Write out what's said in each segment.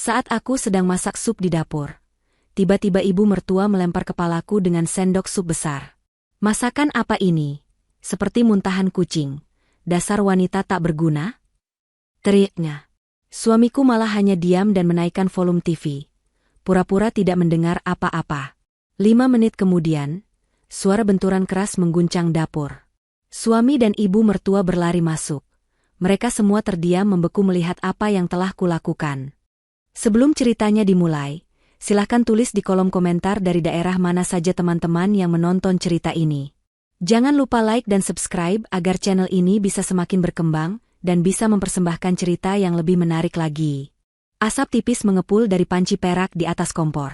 Saat aku sedang masak sup di dapur, tiba-tiba ibu mertua melempar kepalaku dengan sendok sup besar. Masakan apa ini? Seperti muntahan kucing. Dasar wanita tak berguna? Teriaknya. Suamiku malah hanya diam dan menaikkan volume TV. Pura-pura tidak mendengar apa-apa. 5 menit kemudian, suara benturan keras mengguncang dapur. Suami dan ibu mertua berlari masuk. Mereka semua terdiam membeku melihat apa yang telah kulakukan. Sebelum ceritanya dimulai, silahkan tulis di kolom komentar dari daerah mana saja teman-teman yang menonton cerita ini. Jangan lupa like dan subscribe agar channel ini bisa semakin berkembang dan bisa mempersembahkan cerita yang lebih menarik lagi. Asap tipis mengepul dari panci perak di atas kompor.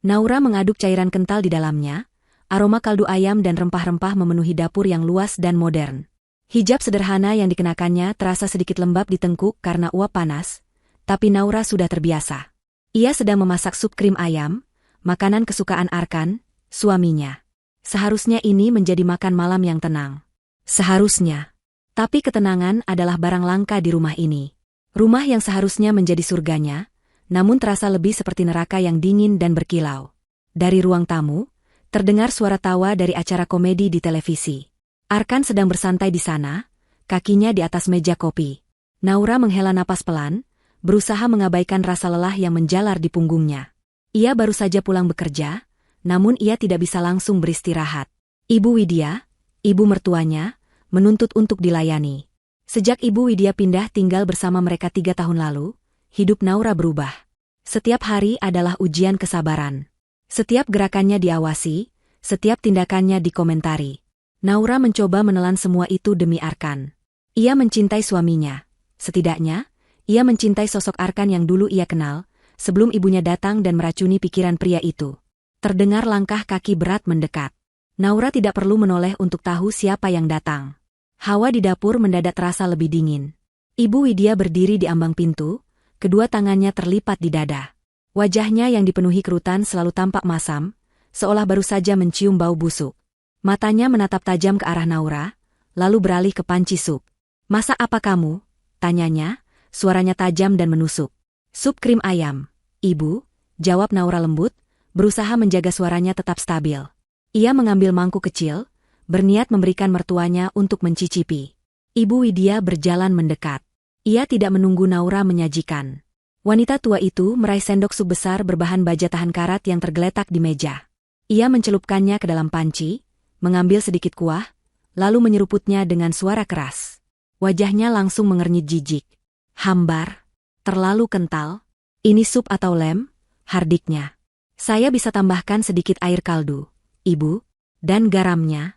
Naura mengaduk cairan kental di dalamnya. Aroma kaldu ayam dan rempah-rempah memenuhi dapur yang luas dan modern. Hijab sederhana yang dikenakannya terasa sedikit lembab di tengkuk karena uap panas, tapi Naura sudah terbiasa. Ia sedang memasak sup krim ayam, makanan kesukaan Arkan, suaminya. Seharusnya ini menjadi makan malam yang tenang. Seharusnya. Tapi ketenangan adalah barang langka di rumah ini. Rumah yang seharusnya menjadi surganya, namun terasa lebih seperti neraka yang dingin dan berkilau. Dari ruang tamu, terdengar suara tawa dari acara komedi di televisi. Arkan sedang bersantai di sana, kakinya di atas meja kopi. Naura menghela napas pelan, berusaha mengabaikan rasa lelah yang menjalar di punggungnya. Ia baru saja pulang bekerja, namun ia tidak bisa langsung beristirahat. Ibu Widya, ibu mertuanya, menuntut untuk dilayani. Sejak Ibu Widya pindah tinggal bersama mereka 3 tahun lalu, hidup Naura berubah. Setiap hari adalah ujian kesabaran. Setiap gerakannya diawasi, setiap tindakannya dikomentari. Naura mencoba menelan semua itu demi Arkan. Ia mencintai suaminya. Setidaknya, ia mencintai sosok Arkan yang dulu ia kenal, sebelum ibunya datang dan meracuni pikiran pria itu. Terdengar langkah kaki berat mendekat. Naura tidak perlu menoleh untuk tahu siapa yang datang. Hawa di dapur mendadak terasa lebih dingin. Ibu Widya berdiri di ambang pintu, kedua tangannya terlipat di dada. Wajahnya yang dipenuhi kerutan selalu tampak masam, seolah baru saja mencium bau busuk. Matanya menatap tajam ke arah Naura, lalu beralih ke panci sup. "Masak apa kamu?" tanyanya, suaranya tajam dan menusuk. "Sup krim ayam, Ibu," jawab Naura lembut, berusaha menjaga suaranya tetap stabil. Ia mengambil mangkuk kecil, berniat memberikan mertuanya untuk mencicipi. Ibu Widya berjalan mendekat. Ia tidak menunggu Naura menyajikan. Wanita tua itu meraih sendok sup besar berbahan baja tahan karat yang tergeletak di meja. Ia mencelupkannya ke dalam panci, mengambil sedikit kuah, lalu menyeruputnya dengan suara keras. Wajahnya langsung mengernyit jijik. "Hambar, terlalu kental. Ini sup atau lem?" hardiknya. "Saya bisa tambahkan sedikit air kaldu, Ibu, dan garamnya."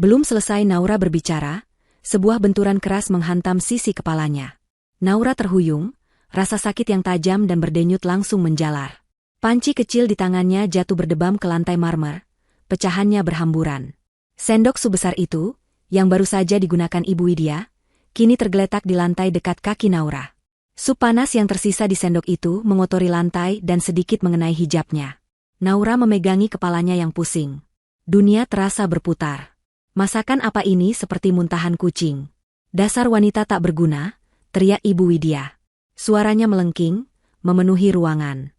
Belum selesai Naura berbicara, sebuah benturan keras menghantam sisi kepalanya. Naura terhuyung, rasa sakit yang tajam dan berdenyut langsung menjalar. Panci kecil di tangannya jatuh berdebam ke lantai marmer, pecahannya berhamburan. Sendok sebesar itu, yang baru saja digunakan Ibu Widya, kini tergeletak di lantai dekat kaki Naura. Sup panas yang tersisa di sendok itu mengotori lantai dan sedikit mengenai hijabnya. Naura memegangi kepalanya yang pusing. Dunia terasa berputar. "Masakan apa ini seperti muntahan kucing? Dasar wanita tak berguna," teriak Ibu Widya. Suaranya melengking, memenuhi ruangan.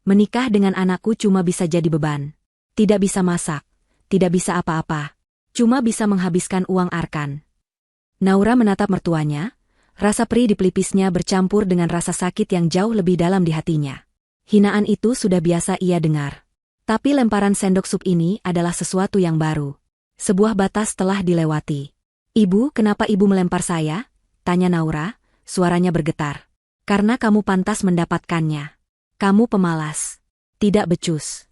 "Menikah dengan anakku cuma bisa jadi beban. Tidak bisa masak, tidak bisa apa-apa. Cuma bisa menghabiskan uang Arkan." Naura menatap mertuanya, rasa perih di pelipisnya bercampur dengan rasa sakit yang jauh lebih dalam di hatinya. Hinaan itu sudah biasa ia dengar. Tapi lemparan sendok sup ini adalah sesuatu yang baru. Sebuah batas telah dilewati. "Ibu, kenapa Ibu melempar saya?" tanya Naura, suaranya bergetar. "Karena kamu pantas mendapatkannya. Kamu pemalas. Tidak becus."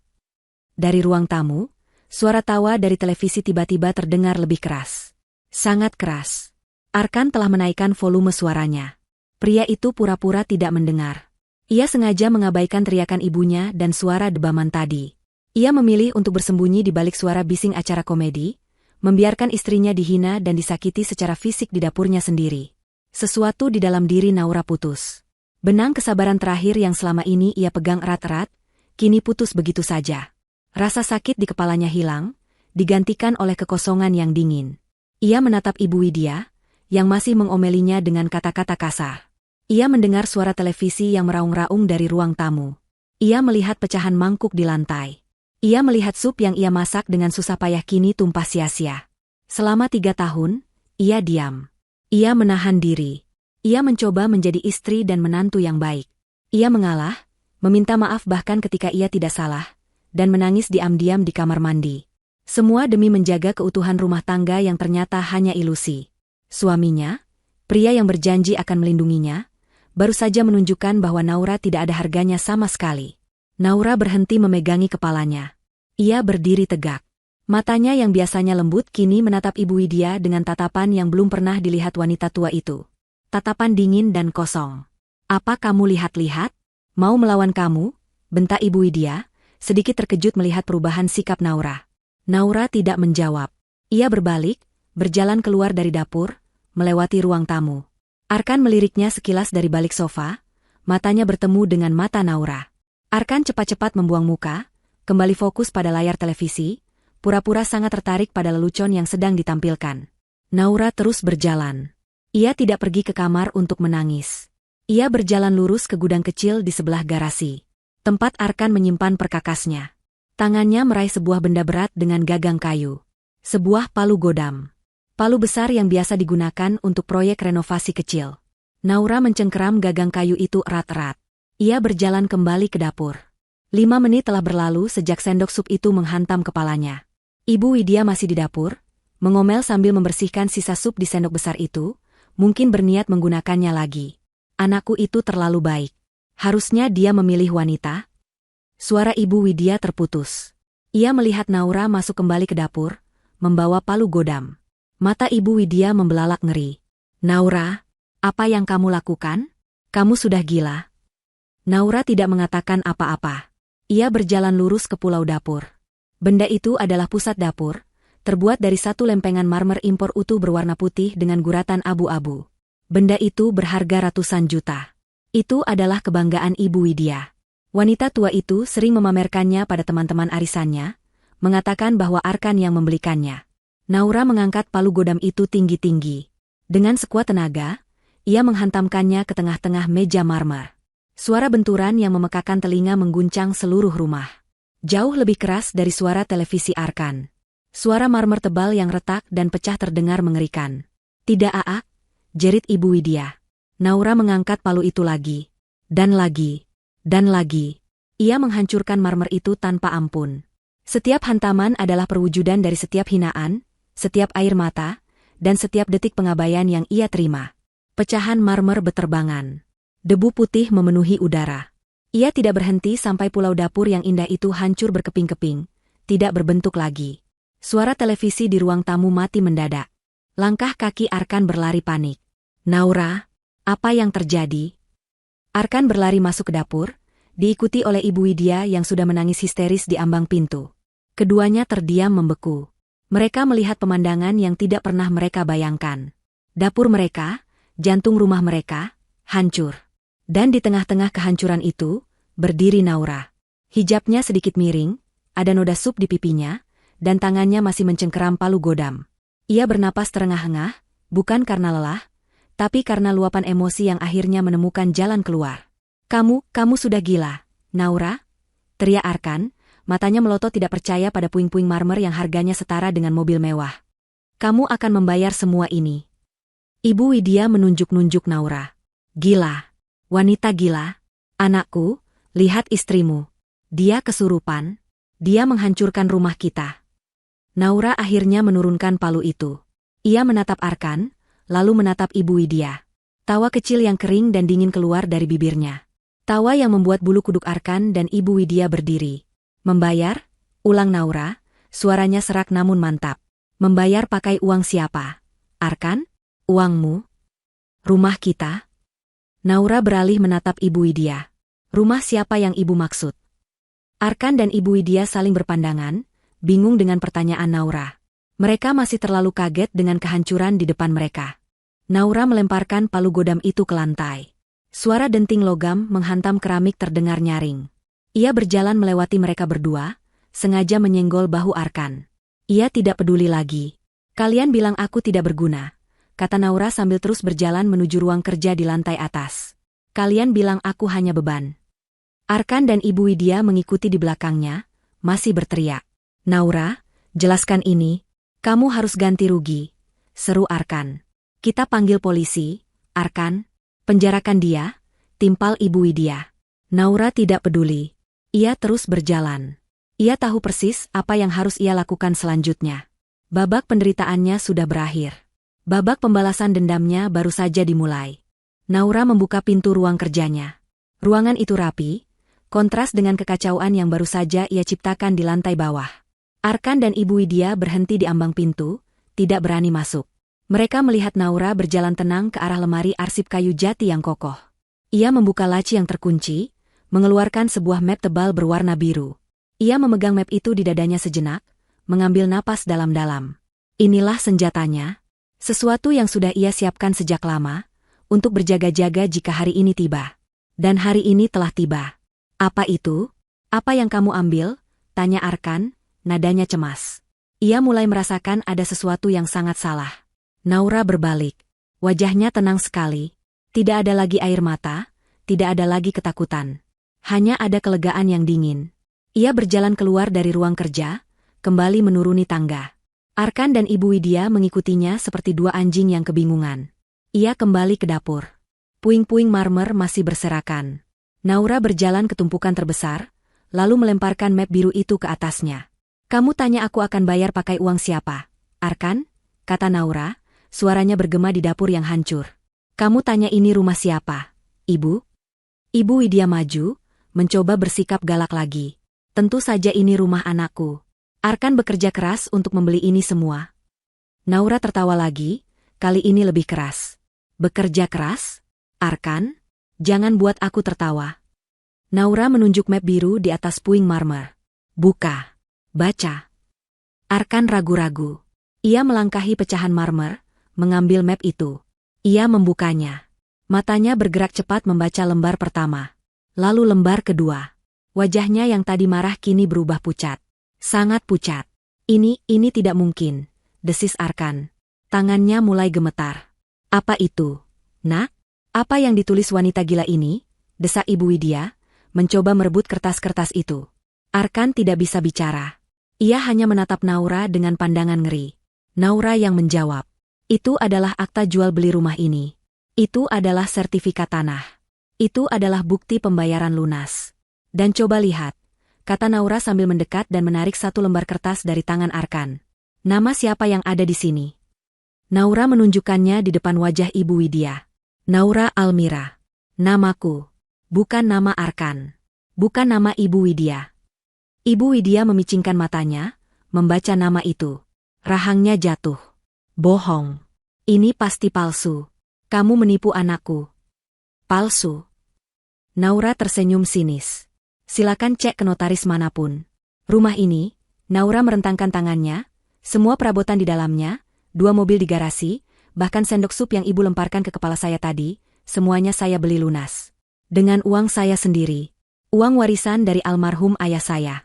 Dari ruang tamu, suara tawa dari televisi tiba-tiba terdengar lebih keras. Sangat keras. Arkan telah menaikkan volume suaranya. Pria itu pura-pura tidak mendengar. Ia sengaja mengabaikan teriakan ibunya dan suara debaman tadi. Ia memilih untuk bersembunyi di balik suara bising acara komedi, membiarkan istrinya dihina dan disakiti secara fisik di dapurnya sendiri. Sesuatu di dalam diri Naura putus. Benang kesabaran terakhir yang selama ini ia pegang erat-erat, kini putus begitu saja. Rasa sakit di kepalanya hilang, digantikan oleh kekosongan yang dingin. Ia menatap Ibu Widya, yang masih mengomelinya dengan kata-kata kasar. Ia mendengar suara televisi yang meraung-raung dari ruang tamu. Ia melihat pecahan mangkuk di lantai. Ia melihat sup yang ia masak dengan susah payah kini tumpah sia-sia. Selama 3 tahun, ia diam. Ia menahan diri. Ia mencoba menjadi istri dan menantu yang baik. Ia mengalah, meminta maaf bahkan ketika ia tidak salah, dan menangis diam-diam di kamar mandi. Semua demi menjaga keutuhan rumah tangga yang ternyata hanya ilusi. Suaminya, pria yang berjanji akan melindunginya, baru saja menunjukkan bahwa Naura tidak ada harganya sama sekali. Naura berhenti memegangi kepalanya. Ia berdiri tegak. Matanya yang biasanya lembut kini menatap Ibu Widya dengan tatapan yang belum pernah dilihat wanita tua itu. Tatapan dingin dan kosong. "Apa kamu lihat-lihat? Mau melawan kamu?" bentak Ibu Widya, sedikit terkejut melihat perubahan sikap Naura. Naura tidak menjawab. Ia berbalik, berjalan keluar dari dapur, melewati ruang tamu. Arkan meliriknya sekilas dari balik sofa, matanya bertemu dengan mata Naura. Arkan cepat-cepat membuang muka, kembali fokus pada layar televisi, pura-pura sangat tertarik pada lelucon yang sedang ditampilkan. Naura terus berjalan. Ia tidak pergi ke kamar untuk menangis. Ia berjalan lurus ke gudang kecil di sebelah garasi, tempat Arkan menyimpan perkakasnya. Tangannya meraih sebuah benda berat dengan gagang kayu. Sebuah palu godam. Palu besar yang biasa digunakan untuk proyek renovasi kecil. Naura mencengkeram gagang kayu itu erat-erat. Ia berjalan kembali ke dapur. 5 menit telah berlalu sejak sendok sup itu menghantam kepalanya. Ibu Widya masih di dapur, mengomel sambil membersihkan sisa sup di sendok besar itu, mungkin berniat menggunakannya lagi. "Anakku itu terlalu baik. Harusnya dia memilih wanita." Suara Ibu Widya terputus. Ia melihat Naura masuk kembali ke dapur, membawa palu godam. Mata Ibu Widya membelalak ngeri. "Naura, apa yang kamu lakukan? Kamu sudah gila." Naura tidak mengatakan apa-apa. Ia berjalan lurus ke pulau dapur. Benda itu adalah pusat dapur, terbuat dari satu lempengan marmer impor utuh berwarna putih dengan guratan abu-abu. Benda itu berharga ratusan juta. Itu adalah kebanggaan Ibu Widya. Wanita tua itu sering memamerkannya pada teman-teman arisannya, mengatakan bahwa Arkan yang membelikannya. Naura mengangkat palu godam itu tinggi-tinggi. Dengan sekuat tenaga, ia menghantamkannya ke tengah-tengah meja marmer. Suara benturan yang memekakan telinga mengguncang seluruh rumah. Jauh lebih keras dari suara televisi Arkan. Suara marmer tebal yang retak dan pecah terdengar mengerikan. "Tidak, Aak," jerit Ibu Widya. Naura mengangkat palu itu lagi. Dan lagi. Dan lagi. Ia menghancurkan marmer itu tanpa ampun. Setiap hantaman adalah perwujudan dari setiap hinaan, setiap air mata, dan setiap detik pengabaian yang ia terima. Pecahan marmer beterbangan. Debu putih memenuhi udara. Ia tidak berhenti sampai pulau dapur yang indah itu hancur berkeping-keping, tidak berbentuk lagi. Suara televisi di ruang tamu mati mendadak. Langkah kaki Arkan berlari panik. "Naura, apa yang terjadi?" Arkan berlari masuk ke dapur, diikuti oleh Ibu Widya yang sudah menangis histeris di ambang pintu. Keduanya terdiam membeku. Mereka melihat pemandangan yang tidak pernah mereka bayangkan. Dapur mereka, jantung rumah mereka, hancur. Dan di tengah-tengah kehancuran itu, berdiri Naura. Hijabnya sedikit miring, ada noda sup di pipinya, dan tangannya masih mencengkeram palu godam. Ia bernapas terengah-engah, bukan karena lelah, tapi karena luapan emosi yang akhirnya menemukan jalan keluar. Kamu sudah gila, Naura?" teriak Arkan, matanya melotot tidak percaya pada puing-puing marmer yang harganya setara dengan mobil mewah. "Kamu akan membayar semua ini." Ibu Widya menunjuk-nunjuk Naura. "Gila. Wanita gila. Anakku, lihat istrimu. Dia kesurupan. Dia menghancurkan rumah kita." Naura akhirnya menurunkan palu itu. Ia menatap Arkan, lalu menatap Ibu Widya. Tawa kecil yang kering dan dingin keluar dari bibirnya. Tawa yang membuat bulu kuduk Arkan dan Ibu Widya berdiri. "Membayar?" ulang Naura, suaranya serak namun mantap. "Membayar pakai uang siapa? Arkan? Uangmu? Rumah kita?" Naura beralih menatap Ibu Widya. "Rumah siapa yang ibu maksud?" Arkan dan Ibu Widya saling berpandangan, bingung dengan pertanyaan Naura. Mereka masih terlalu kaget dengan kehancuran di depan mereka. Naura melemparkan palu godam itu ke lantai. Suara denting logam menghantam keramik terdengar nyaring. Ia berjalan melewati mereka berdua, sengaja menyenggol bahu Arkan. Ia tidak peduli lagi. "Kalian bilang aku tidak berguna," kata Naura sambil terus berjalan menuju ruang kerja di lantai atas. Kalian bilang aku hanya beban. Arkan dan Ibu Widya mengikuti di belakangnya, masih berteriak. Naura, jelaskan ini. Kamu harus ganti rugi, seru Arkan. Kita panggil polisi, Arkan. Penjarakan dia, timpal Ibu Widya. Naura tidak peduli. Ia terus berjalan. Ia tahu persis apa yang harus ia lakukan selanjutnya. Babak penderitaannya sudah berakhir. Babak pembalasan dendamnya baru saja dimulai. Naura membuka pintu ruang kerjanya. Ruangan itu rapi, kontras dengan kekacauan yang baru saja ia ciptakan di lantai bawah. Arkan dan Ibu Widya berhenti di ambang pintu, tidak berani masuk. Mereka melihat Naura berjalan tenang ke arah lemari arsip kayu jati yang kokoh. Ia membuka laci yang terkunci, mengeluarkan sebuah map tebal berwarna biru. Ia memegang map itu di dadanya sejenak, mengambil napas dalam-dalam. Inilah senjatanya, sesuatu yang sudah ia siapkan sejak lama, untuk berjaga-jaga jika hari ini tiba. Dan hari ini telah tiba. Apa itu? Apa yang kamu ambil? Tanya Arkan. Nadanya cemas. Ia mulai merasakan ada sesuatu yang sangat salah. Naura berbalik. Wajahnya tenang sekali. Tidak ada lagi air mata, tidak ada lagi ketakutan. Hanya ada kelegaan yang dingin. Ia berjalan keluar dari ruang kerja, kembali menuruni tangga. Arkan dan Ibu Widya mengikutinya seperti dua anjing yang kebingungan. Ia kembali ke dapur. Puing-puing marmer masih berserakan. Naura berjalan ke tumpukan terbesar, lalu melemparkan map biru itu ke atasnya. Kamu tanya aku akan bayar pakai uang siapa? Arkan? Kata Naura, suaranya bergema di dapur yang hancur. Kamu tanya ini rumah siapa? Ibu? Ibu Widya maju, mencoba bersikap galak lagi. Tentu saja ini rumah anakku. Arkan bekerja keras untuk membeli ini semua. Naura tertawa lagi, kali ini lebih keras. Bekerja keras? Arkan? Jangan buat aku tertawa. Naura menunjuk map biru di atas puing marmer. Buka. Baca. Arkan ragu-ragu. Ia melangkahi pecahan marmer, mengambil map itu. Ia membukanya. Matanya bergerak cepat membaca lembar pertama. Lalu lembar kedua. Wajahnya yang tadi marah kini berubah pucat. Sangat pucat. Ini tidak mungkin, desis Arkan. Tangannya mulai gemetar. Apa itu? Nak? Apa yang ditulis wanita gila ini? Desak Ibu Widya, mencoba merebut kertas-kertas itu. Arkan tidak bisa bicara. Ia hanya menatap Naura dengan pandangan ngeri. Naura yang menjawab. Itu adalah akta jual beli rumah ini. Itu adalah sertifikat tanah. Itu adalah bukti pembayaran lunas. Dan coba lihat, kata Naura sambil mendekat dan menarik satu lembar kertas dari tangan Arkan. Nama siapa yang ada di sini? Naura menunjukkannya di depan wajah Ibu Widya. Naura Almira. Namaku. Bukan nama Arkan. Bukan nama Ibu Widya. Ibu Widya memicingkan matanya, membaca nama itu. Rahangnya jatuh. Bohong. Ini pasti palsu. Kamu menipu anakku. Palsu. Naura tersenyum sinis. Silakan cek ke notaris manapun. Rumah ini, Naura merentangkan tangannya, semua perabotan di dalamnya, 2 mobil di garasi, bahkan sendok sup yang ibu lemparkan ke kepala saya tadi, semuanya saya beli lunas. Dengan uang saya sendiri. Uang warisan dari almarhum ayah saya.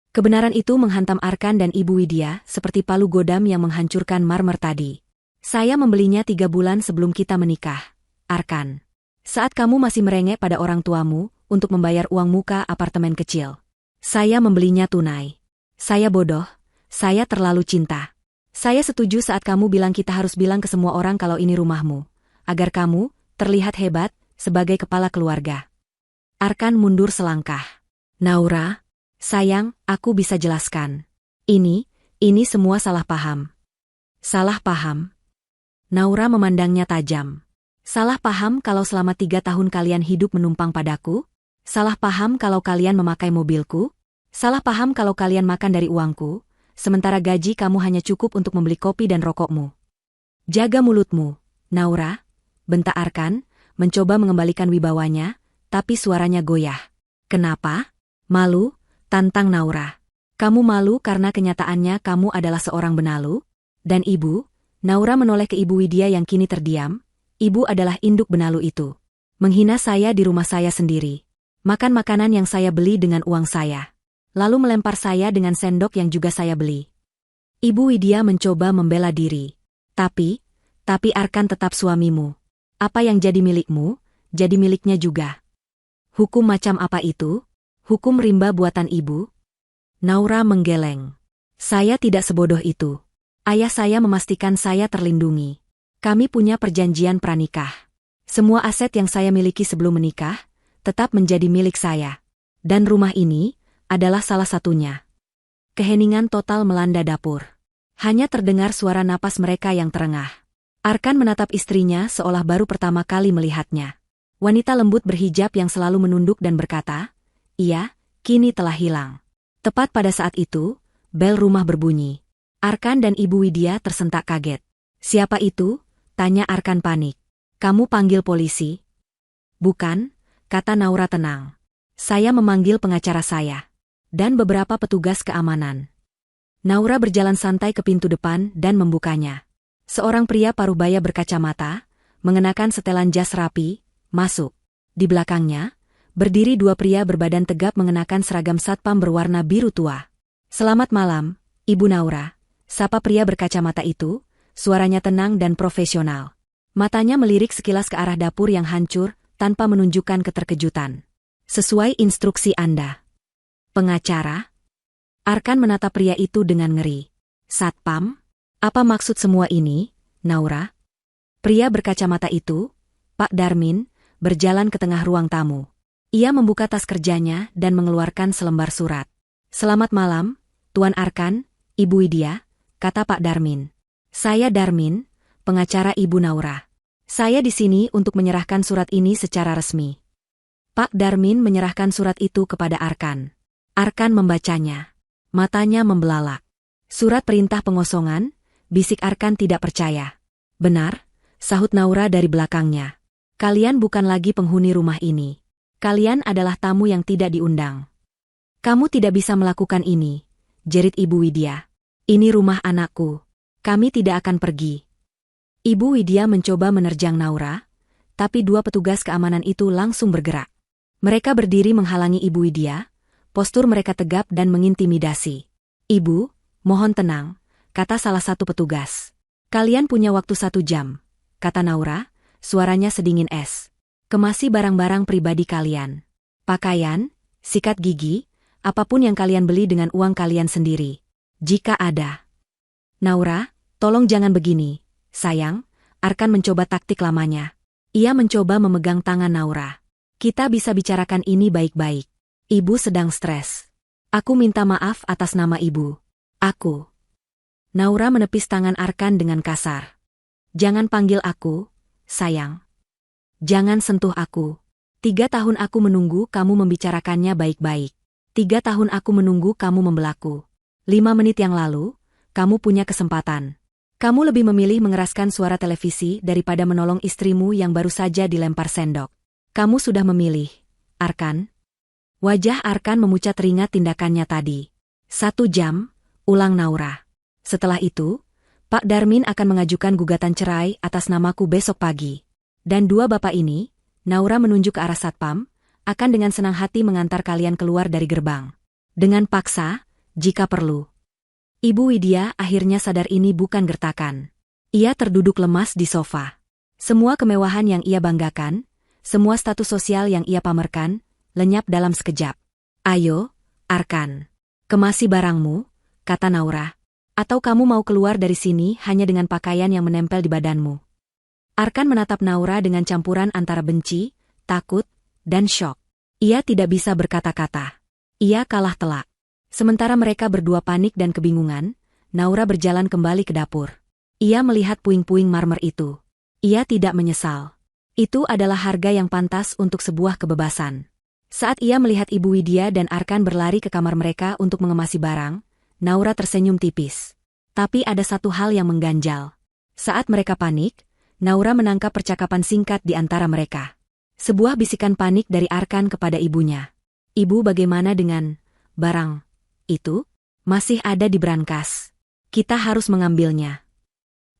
Kebenaran itu menghantam Arkan dan Ibu Widya seperti palu godam yang menghancurkan marmer tadi. Saya membelinya 3 bulan sebelum kita menikah, Arkan. Saat kamu masih merengek pada orang tuamu untuk membayar uang muka apartemen kecil. Saya membelinya tunai. Saya bodoh, saya terlalu cinta. Saya setuju saat kamu bilang kita harus bilang ke semua orang kalau ini rumahmu, agar kamu terlihat hebat sebagai kepala keluarga. Arkan mundur selangkah. Naura, sayang, aku bisa jelaskan. Ini semua salah paham. Salah paham? Naura memandangnya tajam. Salah paham kalau selama 3 tahun kalian hidup menumpang padaku? Salah paham kalau kalian memakai mobilku? Salah paham kalau kalian makan dari uangku, sementara gaji kamu hanya cukup untuk membeli kopi dan rokokmu? Jaga mulutmu, Naura, bentak Arkan, mencoba mengembalikan wibawanya, tapi suaranya goyah. Kenapa? Malu? Tantang Naura. Kamu malu karena kenyataannya kamu adalah seorang benalu? Dan ibu? Naura menoleh ke Ibu Widya yang kini terdiam. Ibu adalah induk benalu itu. Menghina saya di rumah saya sendiri. Makan makanan yang saya beli dengan uang saya. Lalu melempar saya dengan sendok yang juga saya beli. Ibu Widya mencoba membela diri. Tapi Arkan tetap suamimu. Apa yang jadi milikmu, jadi miliknya juga. Hukum macam apa itu? Hukum rimba buatan ibu? Naura menggeleng. Saya tidak sebodoh itu. Ayah saya memastikan saya terlindungi. Kami punya perjanjian pranikah. Semua aset yang saya miliki sebelum menikah, tetap menjadi milik saya. Dan rumah ini adalah salah satunya. Keheningan total melanda dapur. Hanya terdengar suara napas mereka yang terengah. Arkan menatap istrinya seolah baru pertama kali melihatnya. Wanita lembut berhijab yang selalu menunduk dan berkata, "Iya, kini telah hilang." Tepat pada saat itu, bel rumah berbunyi. Arkan dan Ibu Widya tersentak kaget. "Siapa itu?" tanya Arkan panik. "Kamu panggil polisi?" "Bukan," kata Naura tenang. "Saya memanggil pengacara saya. Dan beberapa petugas keamanan." Naura berjalan santai ke pintu depan dan membukanya. Seorang pria parubaya berkacamata, mengenakan setelan jas rapi, masuk. Di belakangnya, berdiri dua pria berbadan tegap mengenakan seragam satpam berwarna biru tua. "Selamat malam, Ibu Naura," sapa pria berkacamata itu, suaranya tenang dan profesional. Matanya melirik sekilas ke arah dapur yang hancur, tanpa menunjukkan keterkejutan. "Sesuai instruksi Anda." "Pengacara?" Arkan menatap pria itu dengan ngeri. "Satpam? Apa maksud semua ini, Naura?" Pria berkacamata itu, Pak Darmin, berjalan ke tengah ruang tamu. Ia membuka tas kerjanya dan mengeluarkan selembar surat. "Selamat malam, Tuan Arkan, Ibu Widya," kata Pak Darmin. "Saya Darmin, pengacara Ibu Naura. Saya di sini untuk menyerahkan surat ini secara resmi." Pak Darmin menyerahkan surat itu kepada Arkan. Arkan membacanya. Matanya membelalak. "Surat perintah pengosongan?" bisik Arkan tidak percaya. "Benar," sahut Naura dari belakangnya. "Kalian bukan lagi penghuni rumah ini. Kalian adalah tamu yang tidak diundang." "Kamu tidak bisa melakukan ini," jerit Ibu Widya. "Ini rumah anakku. Kami tidak akan pergi." Ibu Widya mencoba menerjang Naura, tapi dua petugas keamanan itu langsung bergerak. Mereka berdiri menghalangi Ibu Widya, postur mereka tegap dan mengintimidasi. "Ibu, mohon tenang," kata salah satu petugas. "Kalian punya waktu 1 jam," kata Naura, suaranya sedingin es. "Kemasi barang-barang pribadi kalian. Pakaian, sikat gigi, apapun yang kalian beli dengan uang kalian sendiri. Jika ada." "Naura, tolong jangan begini, sayang," Arkan mencoba taktik lamanya. Ia mencoba memegang tangan Naura. "Kita bisa bicarakan ini baik-baik. Ibu sedang stres. Aku minta maaf atas nama ibu. Aku." Naura menepis tangan Arkan dengan kasar. "Jangan panggil aku, sayang. Jangan sentuh aku. 3 tahun aku menunggu kamu membicarakannya baik-baik. 3 tahun aku menunggu kamu membelaku. 5 menit yang lalu, kamu punya kesempatan. Kamu lebih memilih mengeraskan suara televisi daripada menolong istrimu yang baru saja dilempar sendok. Kamu sudah memilih, Arkan." Wajah Arkan memucat teringat tindakannya tadi. 1 jam, ulang Naura. "Setelah itu, Pak Darmin akan mengajukan gugatan cerai atas namaku besok pagi. Dan dua bapak ini," Naura menunjuk ke arah satpam, "akan dengan senang hati mengantar kalian keluar dari gerbang. Dengan paksa, jika perlu." Ibu Widya akhirnya sadar ini bukan gertakan. Ia terduduk lemas di sofa. Semua kemewahan yang ia banggakan, semua status sosial yang ia pamerkan, lenyap dalam sekejap. "Ayo, Arkan. Kemasi barangmu," kata Naura. "Atau kamu mau keluar dari sini hanya dengan pakaian yang menempel di badanmu?" Arkan menatap Naura dengan campuran antara benci, takut, dan syok. Ia tidak bisa berkata-kata. Ia kalah telak. Sementara mereka berdua panik dan kebingungan, Naura berjalan kembali ke dapur. Ia melihat puing-puing marmer itu. Ia tidak menyesal. Itu adalah harga yang pantas untuk sebuah kebebasan. Saat ia melihat Ibu Widya dan Arkan berlari ke kamar mereka untuk mengemasi barang, Naura tersenyum tipis. Tapi ada satu hal yang mengganjal. Saat mereka panik, Naura menangkap percakapan singkat di antara mereka. Sebuah bisikan panik dari Arkan kepada ibunya. "Ibu, bagaimana dengan barang itu? Masih ada di brankas. Kita harus mengambilnya."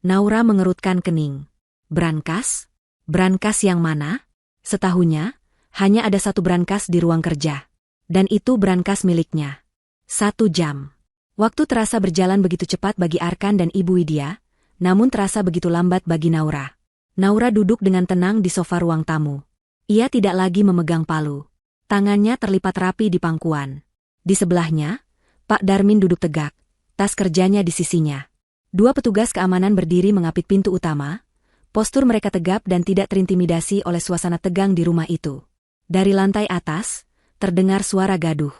Naura mengerutkan kening. "Brankas? Brankas yang mana?" Setahunya, hanya ada satu brankas di ruang kerja. Dan itu brankas miliknya. 1 jam. Waktu terasa berjalan begitu cepat bagi Arkan dan Ibu Widya, namun terasa begitu lambat bagi Naura. Naura duduk dengan tenang di sofa ruang tamu. Ia tidak lagi memegang palu. Tangannya terlipat rapi di pangkuan. Di sebelahnya, Pak Darmin duduk tegak, tas kerjanya di sisinya. Dua petugas keamanan berdiri mengapit pintu utama. Postur mereka tegap dan tidak terintimidasi oleh suasana tegang di rumah itu. Dari lantai atas, terdengar suara gaduh.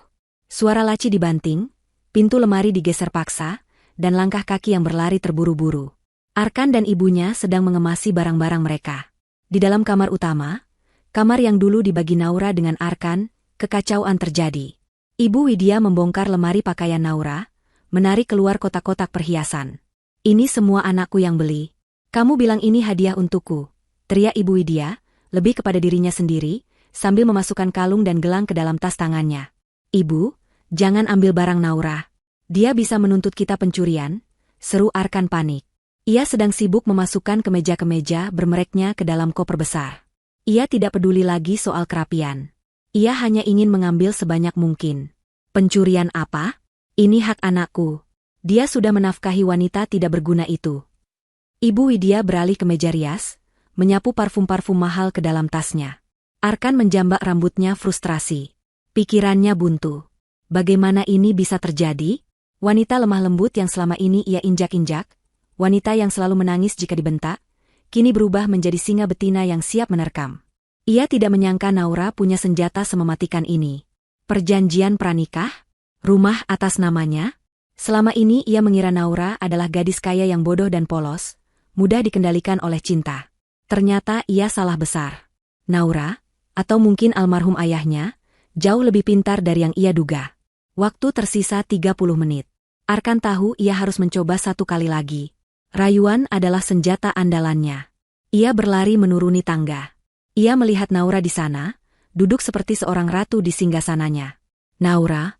Suara laci dibanting, pintu lemari digeser paksa, dan langkah kaki yang berlari terburu-buru. Arkan dan ibunya sedang mengemasi barang-barang mereka. Di dalam kamar utama, kamar yang dulu dibagi Naura dengan Arkan, kekacauan terjadi. Ibu Widya membongkar lemari pakaian Naura, menarik keluar kotak-kotak perhiasan. "Ini semua anakku yang beli. Kamu bilang ini hadiah untukku," teriak Ibu Widya, lebih kepada dirinya sendiri, sambil memasukkan kalung dan gelang ke dalam tas tangannya. "Ibu, jangan ambil barang Naura. Dia bisa menuntut kita pencurian," seru Arkan panik. Ia sedang sibuk memasukkan kemeja-kemeja bermereknya ke dalam koper besar. Ia tidak peduli lagi soal kerapian. Ia hanya ingin mengambil sebanyak mungkin. Pencurian apa? Ini hak anakku. Dia sudah menafkahi wanita tidak berguna itu. Ibu Widya beralih ke meja rias, menyapu parfum-parfum mahal ke dalam tasnya. Arkan menjambak rambutnya frustrasi. Pikirannya buntu. Bagaimana ini bisa terjadi? Wanita lemah lembut yang selama ini ia injak-injak, wanita yang selalu menangis jika dibentak, kini berubah menjadi singa betina yang siap menerkam. Ia tidak menyangka Naura punya senjata semematikan ini. Perjanjian pranikah? Rumah atas namanya? Selama ini ia mengira Naura adalah gadis kaya yang bodoh dan polos, mudah dikendalikan oleh cinta. Ternyata ia salah besar. Naura, atau mungkin almarhum ayahnya, jauh lebih pintar dari yang ia duga. Waktu tersisa 30 menit. Arkan tahu ia harus mencoba satu kali lagi. Rayuan adalah senjata andalannya. Ia berlari menuruni tangga. Ia melihat Naura di sana, duduk seperti seorang ratu di singgasananya. "Naura?"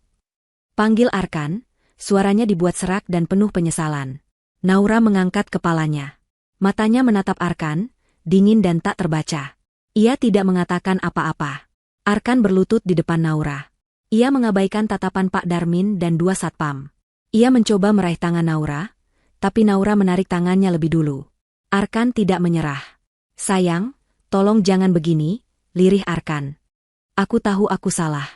Panggil Arkan, suaranya dibuat serak dan penuh penyesalan. Naura mengangkat kepalanya. Matanya menatap Arkan, dingin dan tak terbaca. Ia tidak mengatakan apa-apa. Arkan berlutut di depan Naura. Ia mengabaikan tatapan Pak Darmin dan dua satpam. Ia mencoba meraih tangan Naura, tapi Naura menarik tangannya lebih dulu. Arkan tidak menyerah. "Sayang, tolong jangan begini," lirih Arkan. "Aku tahu aku salah.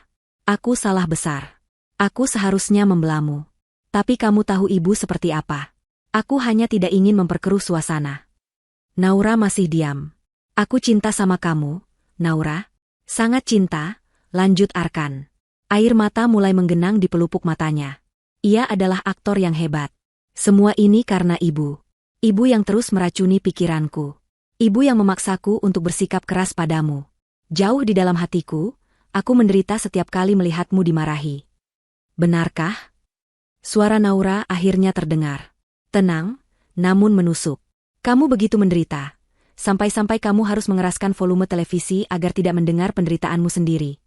Aku salah besar. Aku seharusnya membelamu. Tapi kamu tahu ibu seperti apa. Aku hanya tidak ingin memperkeruh suasana." Naura masih diam. "Aku cinta sama kamu, Naura. Sangat cinta," lanjut Arkan. Air mata mulai menggenang di pelupuk matanya. Ia adalah aktor yang hebat. "Semua ini karena ibu. Ibu yang terus meracuni pikiranku. Ibu yang memaksaku untuk bersikap keras padamu. Jauh di dalam hatiku, aku menderita setiap kali melihatmu dimarahi." "Benarkah?" Suara Naura akhirnya terdengar. Tenang, namun menusuk. "Kamu begitu menderita. Sampai-sampai kamu harus mengeraskan volume televisi agar tidak mendengar penderitaanmu sendiri."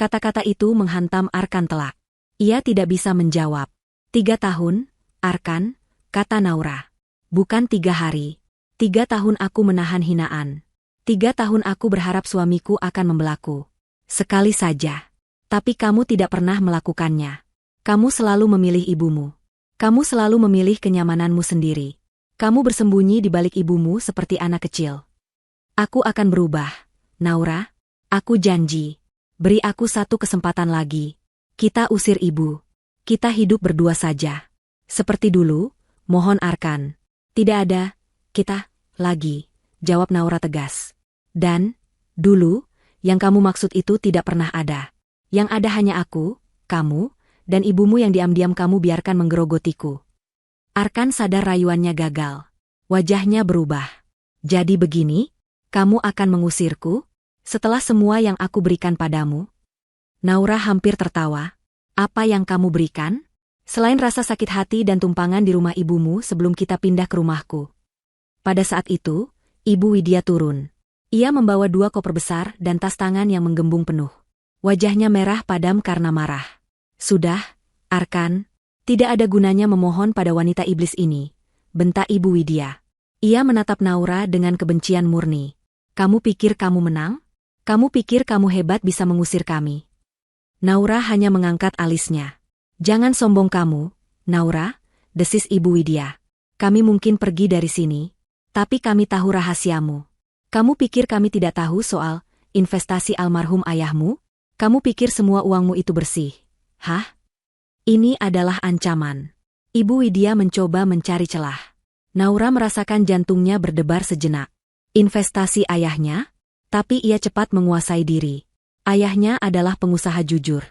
Kata-kata itu menghantam Arkan telak. Ia tidak bisa menjawab. 3 tahun, Arkan, kata Naura. "Bukan 3 hari. 3 tahun aku menahan hinaan. 3 tahun aku berharap suamiku akan membelaku. Sekali saja. Tapi kamu tidak pernah melakukannya. Kamu selalu memilih ibumu. Kamu selalu memilih kenyamananmu sendiri. Kamu bersembunyi di balik ibumu seperti anak kecil. Aku akan berubah, Naura. Aku janji. Beri aku satu kesempatan lagi. Kita usir ibu. Kita hidup berdua saja. Seperti dulu, mohon Arkan." "Tidak ada, kita, lagi," jawab Naura tegas. "Dan, dulu, yang kamu maksud itu tidak pernah ada. Yang ada hanya aku, kamu, dan ibumu yang diam-diam kamu biarkan menggerogotiku." Arkan sadar rayuannya gagal. Wajahnya berubah. "Jadi begini, kamu akan mengusirku? Setelah semua yang aku berikan padamu?" Naura hampir tertawa. "Apa yang kamu berikan? Selain rasa sakit hati dan tumpangan di rumah ibumu sebelum kita pindah ke rumahku." Pada saat itu, Ibu Widya turun. Ia membawa 2 koper besar dan tas tangan yang menggembung penuh. Wajahnya merah padam karena marah. "Sudah, Arkan, tidak ada gunanya memohon pada wanita iblis ini," bentak Ibu Widya. Ia menatap Naura dengan kebencian murni. "Kamu pikir kamu menang? Kamu pikir kamu hebat bisa mengusir kami?" Naura hanya mengangkat alisnya. "Jangan sombong kamu, Naura," desis Ibu Widya. "Kami mungkin pergi dari sini, tapi kami tahu rahasiamu. Kamu pikir kami tidak tahu soal investasi almarhum ayahmu? Kamu pikir semua uangmu itu bersih? Hah? Ini adalah ancaman. Ibu Widya mencoba mencari celah. Naura merasakan jantungnya berdebar sejenak. Investasi ayahnya? Tapi ia cepat menguasai diri. Ayahnya adalah pengusaha jujur.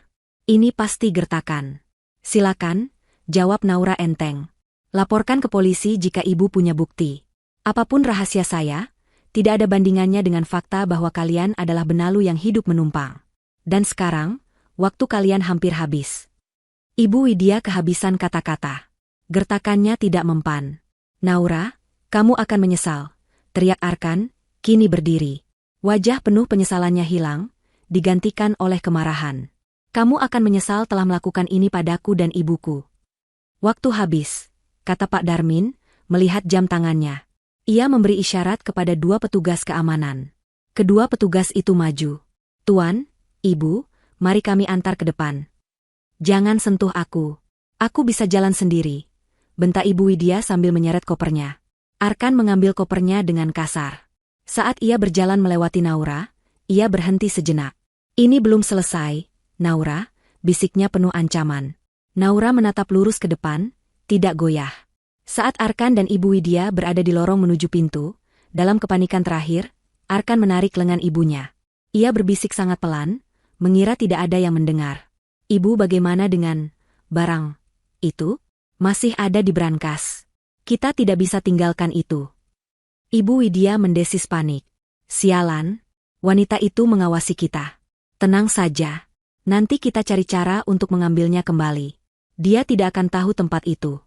Ini pasti gertakan. Silakan, jawab Naura enteng. Laporkan ke polisi jika ibu punya bukti. Apapun rahasia saya, tidak ada bandingannya dengan fakta bahwa kalian adalah benalu yang hidup menumpang. Dan sekarang, waktu kalian hampir habis. Ibu Widya kehabisan kata-kata. Gertakannya tidak mempan. Naura, kamu akan menyesal, teriak Arkan, kini berdiri. Wajah penuh penyesalannya hilang, digantikan oleh kemarahan. Kamu akan menyesal telah melakukan ini padaku dan ibuku. Waktu habis, kata Pak Darmin, melihat jam tangannya. Ia memberi isyarat kepada dua petugas keamanan. Kedua petugas itu maju. Tuan, Ibu, mari kami antar ke depan. Jangan sentuh aku. Aku bisa jalan sendiri, bentak Ibu Widya sambil menyeret kopernya. Arkan mengambil kopernya dengan kasar. Saat ia berjalan melewati Naura, ia berhenti sejenak. Ini belum selesai, Naura, bisiknya penuh ancaman. Naura menatap lurus ke depan, tidak goyah. Saat Arkan dan Ibu Widya berada di lorong menuju pintu, dalam kepanikan terakhir, Arkan menarik lengan ibunya. Ia berbisik sangat pelan, mengira tidak ada yang mendengar. Ibu, bagaimana dengan barang itu? Masih ada di brankas. Kita tidak bisa tinggalkan itu. Ibu Widya mendesis panik. Sialan, wanita itu mengawasi kita. Tenang saja. Nanti kita cari cara untuk mengambilnya kembali. Dia tidak akan tahu tempat itu.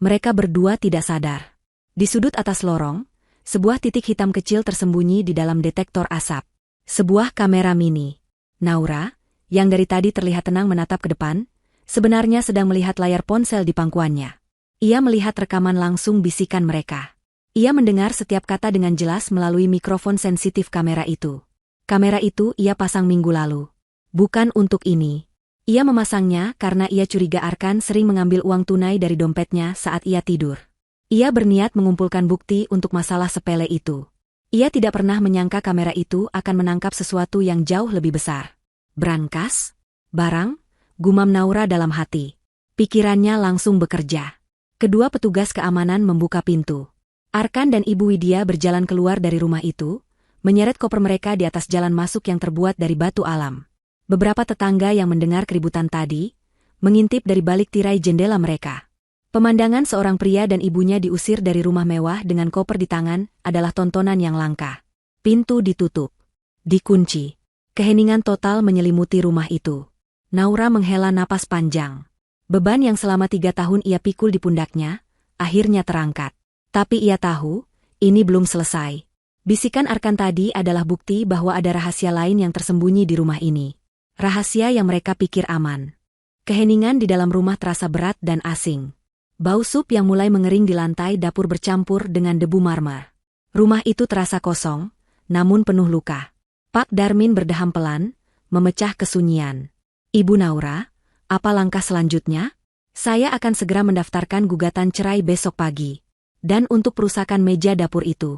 Mereka berdua tidak sadar. Di sudut atas lorong, sebuah titik hitam kecil tersembunyi di dalam detektor asap. Sebuah kamera mini. Naura, yang dari tadi terlihat tenang menatap ke depan, sebenarnya sedang melihat layar ponsel di pangkuannya. Ia melihat rekaman langsung bisikan mereka. Ia mendengar setiap kata dengan jelas melalui mikrofon sensitif kamera itu. Kamera itu ia pasang minggu lalu. Bukan untuk ini. Ia memasangnya karena ia curiga Arkan sering mengambil uang tunai dari dompetnya saat ia tidur. Ia berniat mengumpulkan bukti untuk masalah sepele itu. Ia tidak pernah menyangka kamera itu akan menangkap sesuatu yang jauh lebih besar. Brankas? Barang? Gumam Naura dalam hati. Pikirannya langsung bekerja. Kedua petugas keamanan membuka pintu. Arkan dan Ibu Widya berjalan keluar dari rumah itu, menyeret koper mereka di atas jalan masuk yang terbuat dari batu alam. Beberapa tetangga yang mendengar keributan tadi, mengintip dari balik tirai jendela mereka. Pemandangan seorang pria dan ibunya diusir dari rumah mewah dengan koper di tangan adalah tontonan yang langka. Pintu ditutup. Dikunci. Keheningan total menyelimuti rumah itu. Naura menghela napas panjang. Beban yang selama 3 tahun ia pikul di pundaknya, akhirnya terangkat. Tapi ia tahu, ini belum selesai. Bisikan Arkan tadi adalah bukti bahwa ada rahasia lain yang tersembunyi di rumah ini. Rahasia yang mereka pikir aman. Keheningan di dalam rumah terasa berat dan asing. Bau sup yang mulai mengering di lantai dapur bercampur dengan debu marmer. Rumah itu terasa kosong, namun penuh luka. Pak Darmin berdeham pelan, memecah kesunyian. Ibu Naura, apa langkah selanjutnya? Saya akan segera mendaftarkan gugatan cerai besok pagi. Dan untuk perusakan meja dapur itu.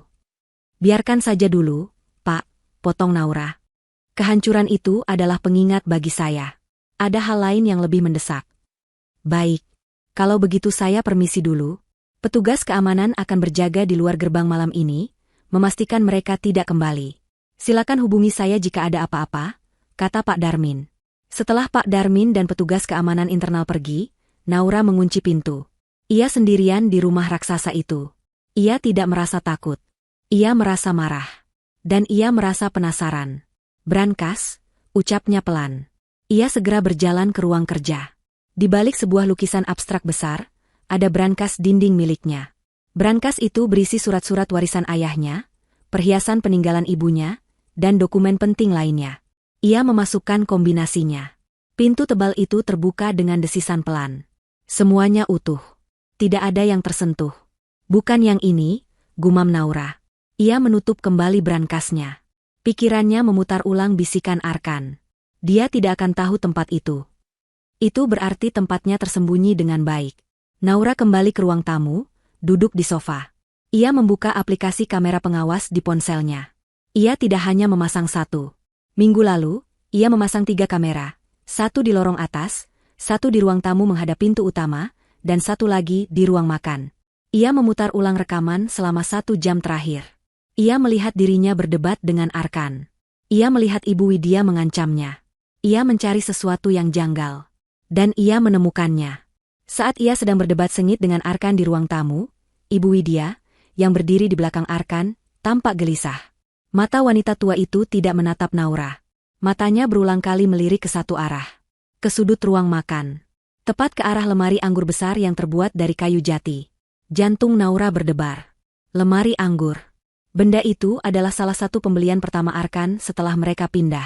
Biarkan saja dulu, Pak, potong Naura. Kehancuran itu adalah pengingat bagi saya. Ada hal lain yang lebih mendesak. Baik, kalau begitu saya permisi dulu. Petugas keamanan akan berjaga di luar gerbang malam ini, memastikan mereka tidak kembali. Silakan hubungi saya jika ada apa-apa, kata Pak Darmin. Setelah Pak Darmin dan petugas keamanan internal pergi, Naura mengunci pintu. Ia sendirian di rumah raksasa itu. Ia tidak merasa takut. Ia merasa marah. Dan ia merasa penasaran. Brankas, ucapnya pelan. Ia segera berjalan ke ruang kerja. Di balik sebuah lukisan abstrak besar, ada brankas dinding miliknya. Brankas itu berisi surat-surat warisan ayahnya, perhiasan peninggalan ibunya, dan dokumen penting lainnya. Ia memasukkan kombinasinya. Pintu tebal itu terbuka dengan desisan pelan. Semuanya utuh. Tidak ada yang tersentuh. Bukan yang ini, gumam Naura. Ia menutup kembali brankasnya. Pikirannya memutar ulang bisikan Arkan. Dia tidak akan tahu tempat itu. Itu berarti tempatnya tersembunyi dengan baik. Naura kembali ke ruang tamu, duduk di sofa. Ia membuka aplikasi kamera pengawas di ponselnya. Ia tidak hanya memasang satu. Minggu lalu, ia memasang 3 kamera. 1 di lorong atas, 1 di ruang tamu menghadap pintu utama, dan 1 lagi di ruang makan. Ia memutar ulang rekaman selama 1 jam terakhir. Ia melihat dirinya berdebat dengan Arkan. Ia melihat Ibu Widya mengancamnya. Ia mencari sesuatu yang janggal. Dan ia menemukannya. Saat ia sedang berdebat sengit dengan Arkan di ruang tamu, Ibu Widya, yang berdiri di belakang Arkan, tampak gelisah. Mata wanita tua itu tidak menatap Naura. Matanya berulang kali melirik ke satu arah. Ke sudut ruang makan. Tepat ke arah lemari anggur besar yang terbuat dari kayu jati. Jantung Naura berdebar. Lemari anggur. Benda itu adalah salah satu pembelian pertama Arkan setelah mereka pindah.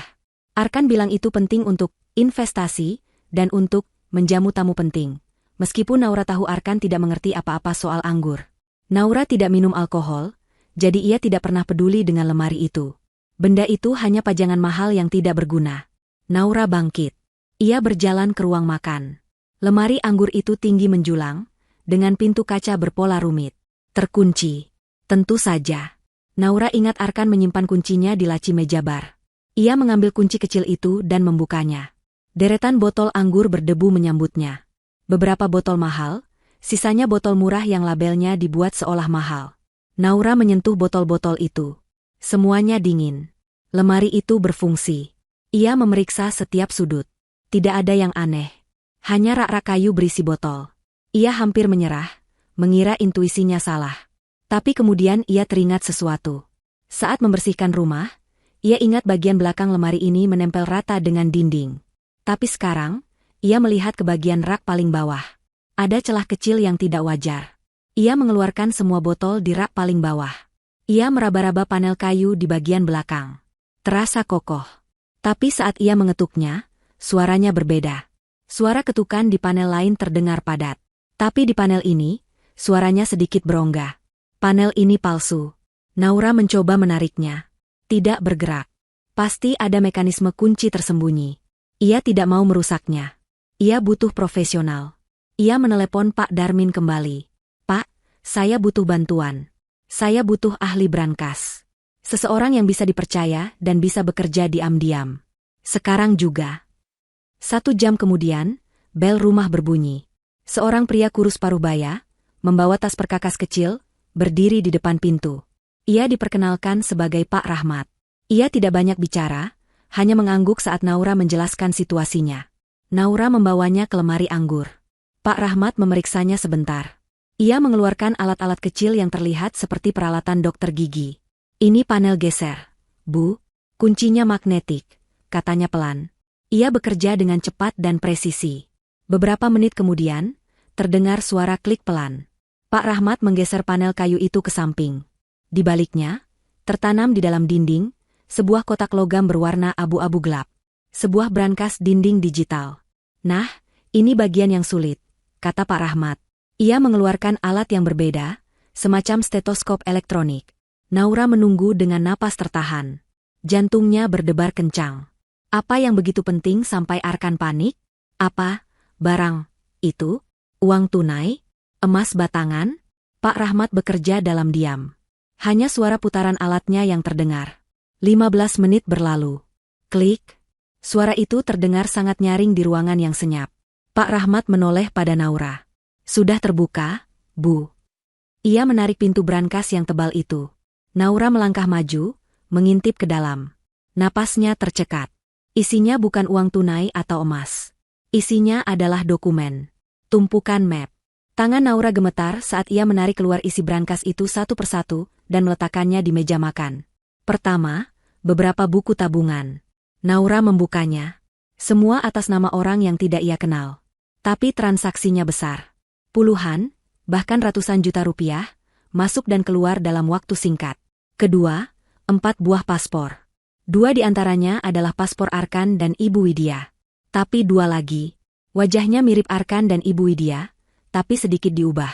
Arkan bilang itu penting untuk investasi dan untuk menjamu tamu penting. Meskipun Naura tahu Arkan tidak mengerti apa-apa soal anggur. Naura tidak minum alkohol, jadi ia tidak pernah peduli dengan lemari itu. Benda itu hanya pajangan mahal yang tidak berguna. Naura bangkit. Ia berjalan ke ruang makan. Lemari anggur itu tinggi menjulang, dengan pintu kaca berpola rumit. Terkunci. Tentu saja. Naura ingat Arkan menyimpan kuncinya di laci meja bar. Ia mengambil kunci kecil itu dan membukanya. Deretan botol anggur berdebu menyambutnya. Beberapa botol mahal, sisanya botol murah yang labelnya dibuat seolah mahal. Naura menyentuh botol-botol itu. Semuanya dingin. Lemari itu berfungsi. Ia memeriksa setiap sudut. Tidak ada yang aneh. Hanya rak-rak kayu berisi botol. Ia hampir menyerah, mengira intuisinya salah. Tapi kemudian ia teringat sesuatu. Saat membersihkan rumah, ia ingat bagian belakang lemari ini menempel rata dengan dinding. Tapi sekarang, ia melihat ke bagian rak paling bawah. Ada celah kecil yang tidak wajar. Ia mengeluarkan semua botol di rak paling bawah. Ia meraba-raba panel kayu di bagian belakang. Terasa kokoh. Tapi saat ia mengetuknya, suaranya berbeda. Suara ketukan di panel lain terdengar padat. Tapi di panel ini, suaranya sedikit berongga. Panel ini palsu. Naura mencoba menariknya. Tidak bergerak. Pasti ada mekanisme kunci tersembunyi. Ia tidak mau merusaknya. Ia butuh profesional. Ia menelepon Pak Darmin kembali. Pak, saya butuh bantuan. Saya butuh ahli brankas. Seseorang yang bisa dipercaya dan bisa bekerja diam-diam. Sekarang juga. 1 jam kemudian, bel rumah berbunyi. Seorang pria kurus paruh baya, membawa tas perkakas kecil, berdiri di depan pintu. Ia diperkenalkan sebagai Pak Rahmat. Ia tidak banyak bicara, hanya mengangguk saat Naura menjelaskan situasinya. Naura membawanya ke lemari anggur. Pak Rahmat memeriksanya sebentar. Ia mengeluarkan alat-alat kecil yang terlihat seperti peralatan dokter gigi. Ini panel geser. Bu, kuncinya magnetik, katanya pelan. Ia bekerja dengan cepat dan presisi. Beberapa menit kemudian, terdengar suara klik pelan. Pak Rahmat menggeser panel kayu itu ke samping. Di baliknya, tertanam di dalam dinding, sebuah kotak logam berwarna abu-abu gelap. Sebuah brankas dinding digital. Nah, ini bagian yang sulit, kata Pak Rahmat. Ia mengeluarkan alat yang berbeda, semacam stetoskop elektronik. Naura menunggu dengan napas tertahan. Jantungnya berdebar kencang. Apa yang begitu penting sampai Arkan panik? Apa? Barang itu? Uang tunai? Emas batangan? Pak Rahmat bekerja dalam diam. Hanya suara putaran alatnya yang terdengar. 15 menit berlalu. Klik. Suara itu terdengar sangat nyaring di ruangan yang senyap. Pak Rahmat menoleh pada Naura. Sudah terbuka, Bu. Ia menarik pintu brankas yang tebal itu. Naura melangkah maju, mengintip ke dalam. Napasnya tercekat. Isinya bukan uang tunai atau emas. Isinya adalah dokumen. Tumpukan map. Tangan Naura gemetar saat ia menarik keluar isi brankas itu satu persatu dan meletakkannya di meja makan. Pertama, beberapa buku tabungan. Naura membukanya. Semua atas nama orang yang tidak ia kenal. Tapi transaksinya besar. Puluhan, bahkan ratusan juta rupiah, masuk dan keluar dalam waktu singkat. Kedua, 4 buah paspor. 2 di antaranya adalah paspor Arkan dan Ibu Widya. Tapi 2 lagi. Wajahnya mirip Arkan dan Ibu Widya, tapi sedikit diubah.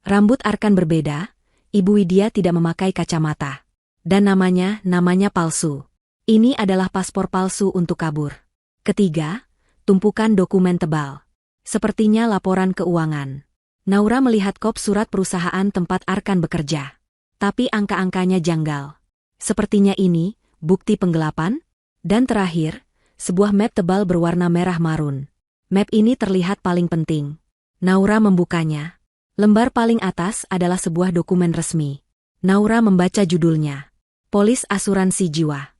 Rambut Arkan berbeda, Ibu Widya tidak memakai kacamata. Dan namanya palsu. Ini adalah paspor palsu untuk kabur. Ketiga, tumpukan dokumen tebal. Sepertinya laporan keuangan. Naura melihat kop surat perusahaan tempat Arkan bekerja. Tapi angka-angkanya janggal. Sepertinya ini bukti penggelapan, dan terakhir, sebuah map tebal berwarna merah marun. Map ini terlihat paling penting. Naura membukanya. Lembar paling atas adalah sebuah dokumen resmi. Naura membaca judulnya. Polis Asuransi Jiwa.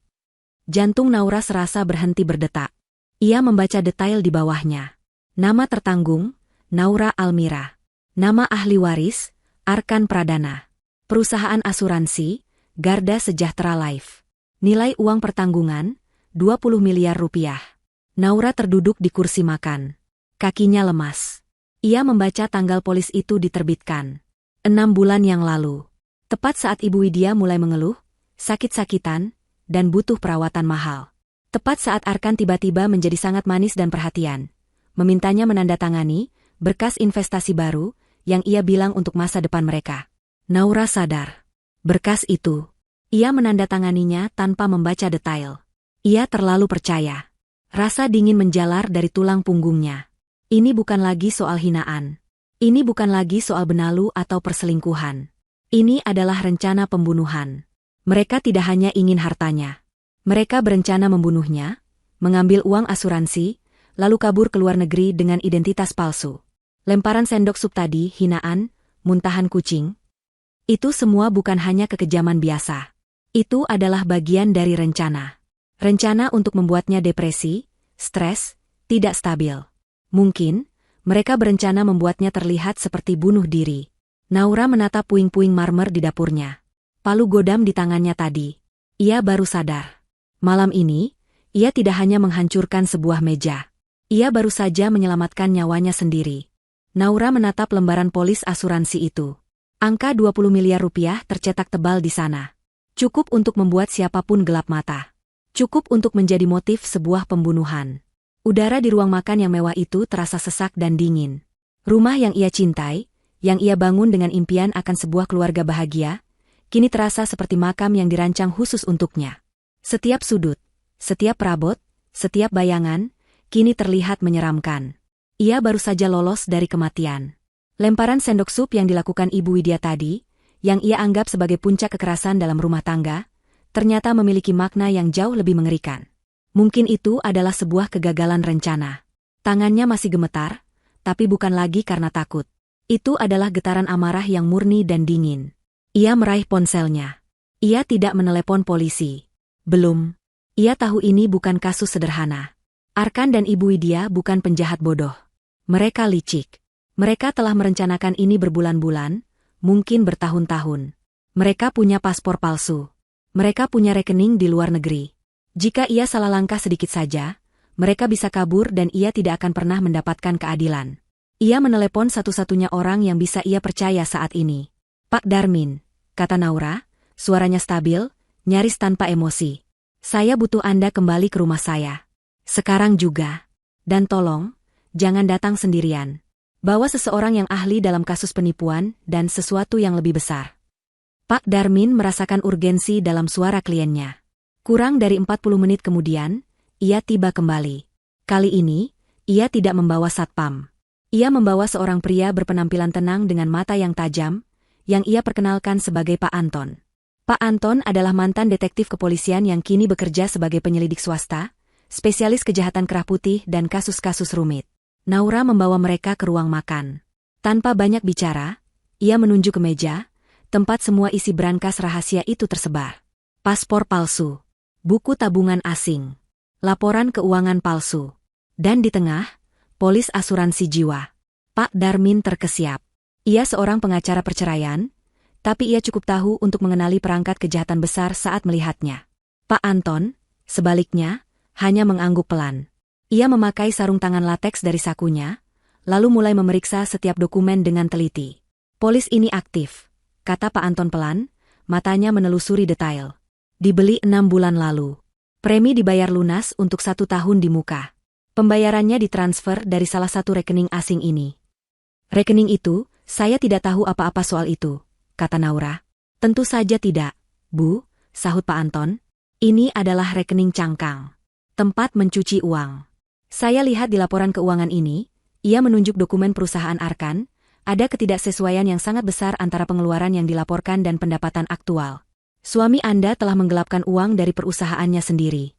Jantung Naura serasa berhenti berdetak. Ia membaca detail di bawahnya. Nama tertanggung, Naura Almira. Nama ahli waris, Arkan Pradana. Perusahaan asuransi, Garda Sejahtera Life. Nilai uang pertanggungan, 20 miliar rupiah. Naura terduduk di kursi makan. Kakinya lemas. Ia membaca tanggal polis itu diterbitkan. 6 bulan yang lalu. Tepat saat Ibu Widya mulai mengeluh, sakit-sakitan, dan butuh perawatan mahal. Tepat saat Arkan tiba-tiba menjadi sangat manis dan perhatian. Memintanya menandatangani berkas investasi baru yang ia bilang untuk masa depan mereka. Naura sadar. Berkas itu. Ia menandatanganinya tanpa membaca detail. Ia terlalu percaya. Rasa dingin menjalar dari tulang punggungnya. Ini bukan lagi soal hinaan. Ini bukan lagi soal benalu atau perselingkuhan. Ini adalah rencana pembunuhan. Mereka tidak hanya ingin hartanya. Mereka berencana membunuhnya, mengambil uang asuransi, lalu kabur ke luar negeri dengan identitas palsu. Lemparan sendok sup tadi, hinaan, muntahan kucing. Itu semua bukan hanya kekejaman biasa. Itu adalah bagian dari rencana. Rencana untuk membuatnya depresi, stres, tidak stabil. Mungkin, mereka berencana membuatnya terlihat seperti bunuh diri. Naura menatap puing-puing marmer di dapurnya. Palu godam di tangannya tadi. Ia baru sadar. Malam ini, ia tidak hanya menghancurkan sebuah meja. Ia baru saja menyelamatkan nyawanya sendiri. Naura menatap lembaran polis asuransi itu. Angka 20 miliar rupiah tercetak tebal di sana. Cukup untuk membuat siapapun gelap mata. Cukup untuk menjadi motif sebuah pembunuhan. Udara di ruang makan yang mewah itu terasa sesak dan dingin. Rumah yang ia cintai, yang ia bangun dengan impian akan sebuah keluarga bahagia, kini terasa seperti makam yang dirancang khusus untuknya. Setiap sudut, setiap perabot, setiap bayangan, kini terlihat menyeramkan. Ia baru saja lolos dari kematian. Lemparan sendok sup yang dilakukan Ibu Widya tadi, yang ia anggap sebagai puncak kekerasan dalam rumah tangga, ternyata memiliki makna yang jauh lebih mengerikan. Mungkin itu adalah sebuah kegagalan rencana. Tangannya masih gemetar, tapi bukan lagi karena takut. Itu adalah getaran amarah yang murni dan dingin. Ia meraih ponselnya. Ia tidak menelepon polisi. Belum. Ia tahu ini bukan kasus sederhana. Arkan dan Ibu Widya bukan penjahat bodoh. Mereka licik. Mereka telah merencanakan ini berbulan-bulan, mungkin bertahun-tahun. Mereka punya paspor palsu. Mereka punya rekening di luar negeri. Jika ia salah langkah sedikit saja, mereka bisa kabur dan ia tidak akan pernah mendapatkan keadilan. Ia menelepon satu-satunya orang yang bisa ia percaya saat ini. Pak Darmin, kata Naura, suaranya stabil, nyaris tanpa emosi. Saya butuh Anda kembali ke rumah saya. Sekarang juga. Dan tolong, jangan datang sendirian. Bawa seseorang yang ahli dalam kasus penipuan dan sesuatu yang lebih besar. Pak Darmin merasakan urgensi dalam suara kliennya. Kurang dari 40 menit kemudian, ia tiba kembali. Kali ini, ia tidak membawa satpam. Ia membawa seorang pria berpenampilan tenang dengan mata yang tajam, yang ia perkenalkan sebagai Pak Anton. Pak Anton adalah mantan detektif kepolisian yang kini bekerja sebagai penyelidik swasta, spesialis kejahatan kerah putih dan kasus-kasus rumit. Naura membawa mereka ke ruang makan. Tanpa banyak bicara, ia menunjuk ke meja, tempat semua isi brankas rahasia itu tersebar. Paspor palsu. Buku tabungan asing, laporan keuangan palsu, dan di tengah, polis asuransi jiwa. Pak Darmin terkesiap. Ia seorang pengacara perceraian, tapi ia cukup tahu untuk mengenali perangkat kejahatan besar saat melihatnya. Pak Anton, sebaliknya, hanya mengangguk pelan. Ia memakai sarung tangan lateks dari sakunya, lalu mulai memeriksa setiap dokumen dengan teliti. Polis ini aktif, kata Pak Anton pelan, matanya menelusuri detail. Dibeli 6 bulan lalu. Premi dibayar lunas untuk 1 tahun di muka. Pembayarannya ditransfer dari salah satu rekening asing ini. Rekening itu, saya tidak tahu apa-apa soal itu, kata Naura. Tentu saja tidak, Bu, sahut Pak Anton. Ini adalah rekening cangkang. Tempat mencuci uang. Saya lihat di laporan keuangan ini, ia menunjuk dokumen perusahaan Arkan, ada ketidaksesuaian yang sangat besar antara pengeluaran yang dilaporkan dan pendapatan aktual. Suami Anda telah menggelapkan uang dari perusahaannya sendiri.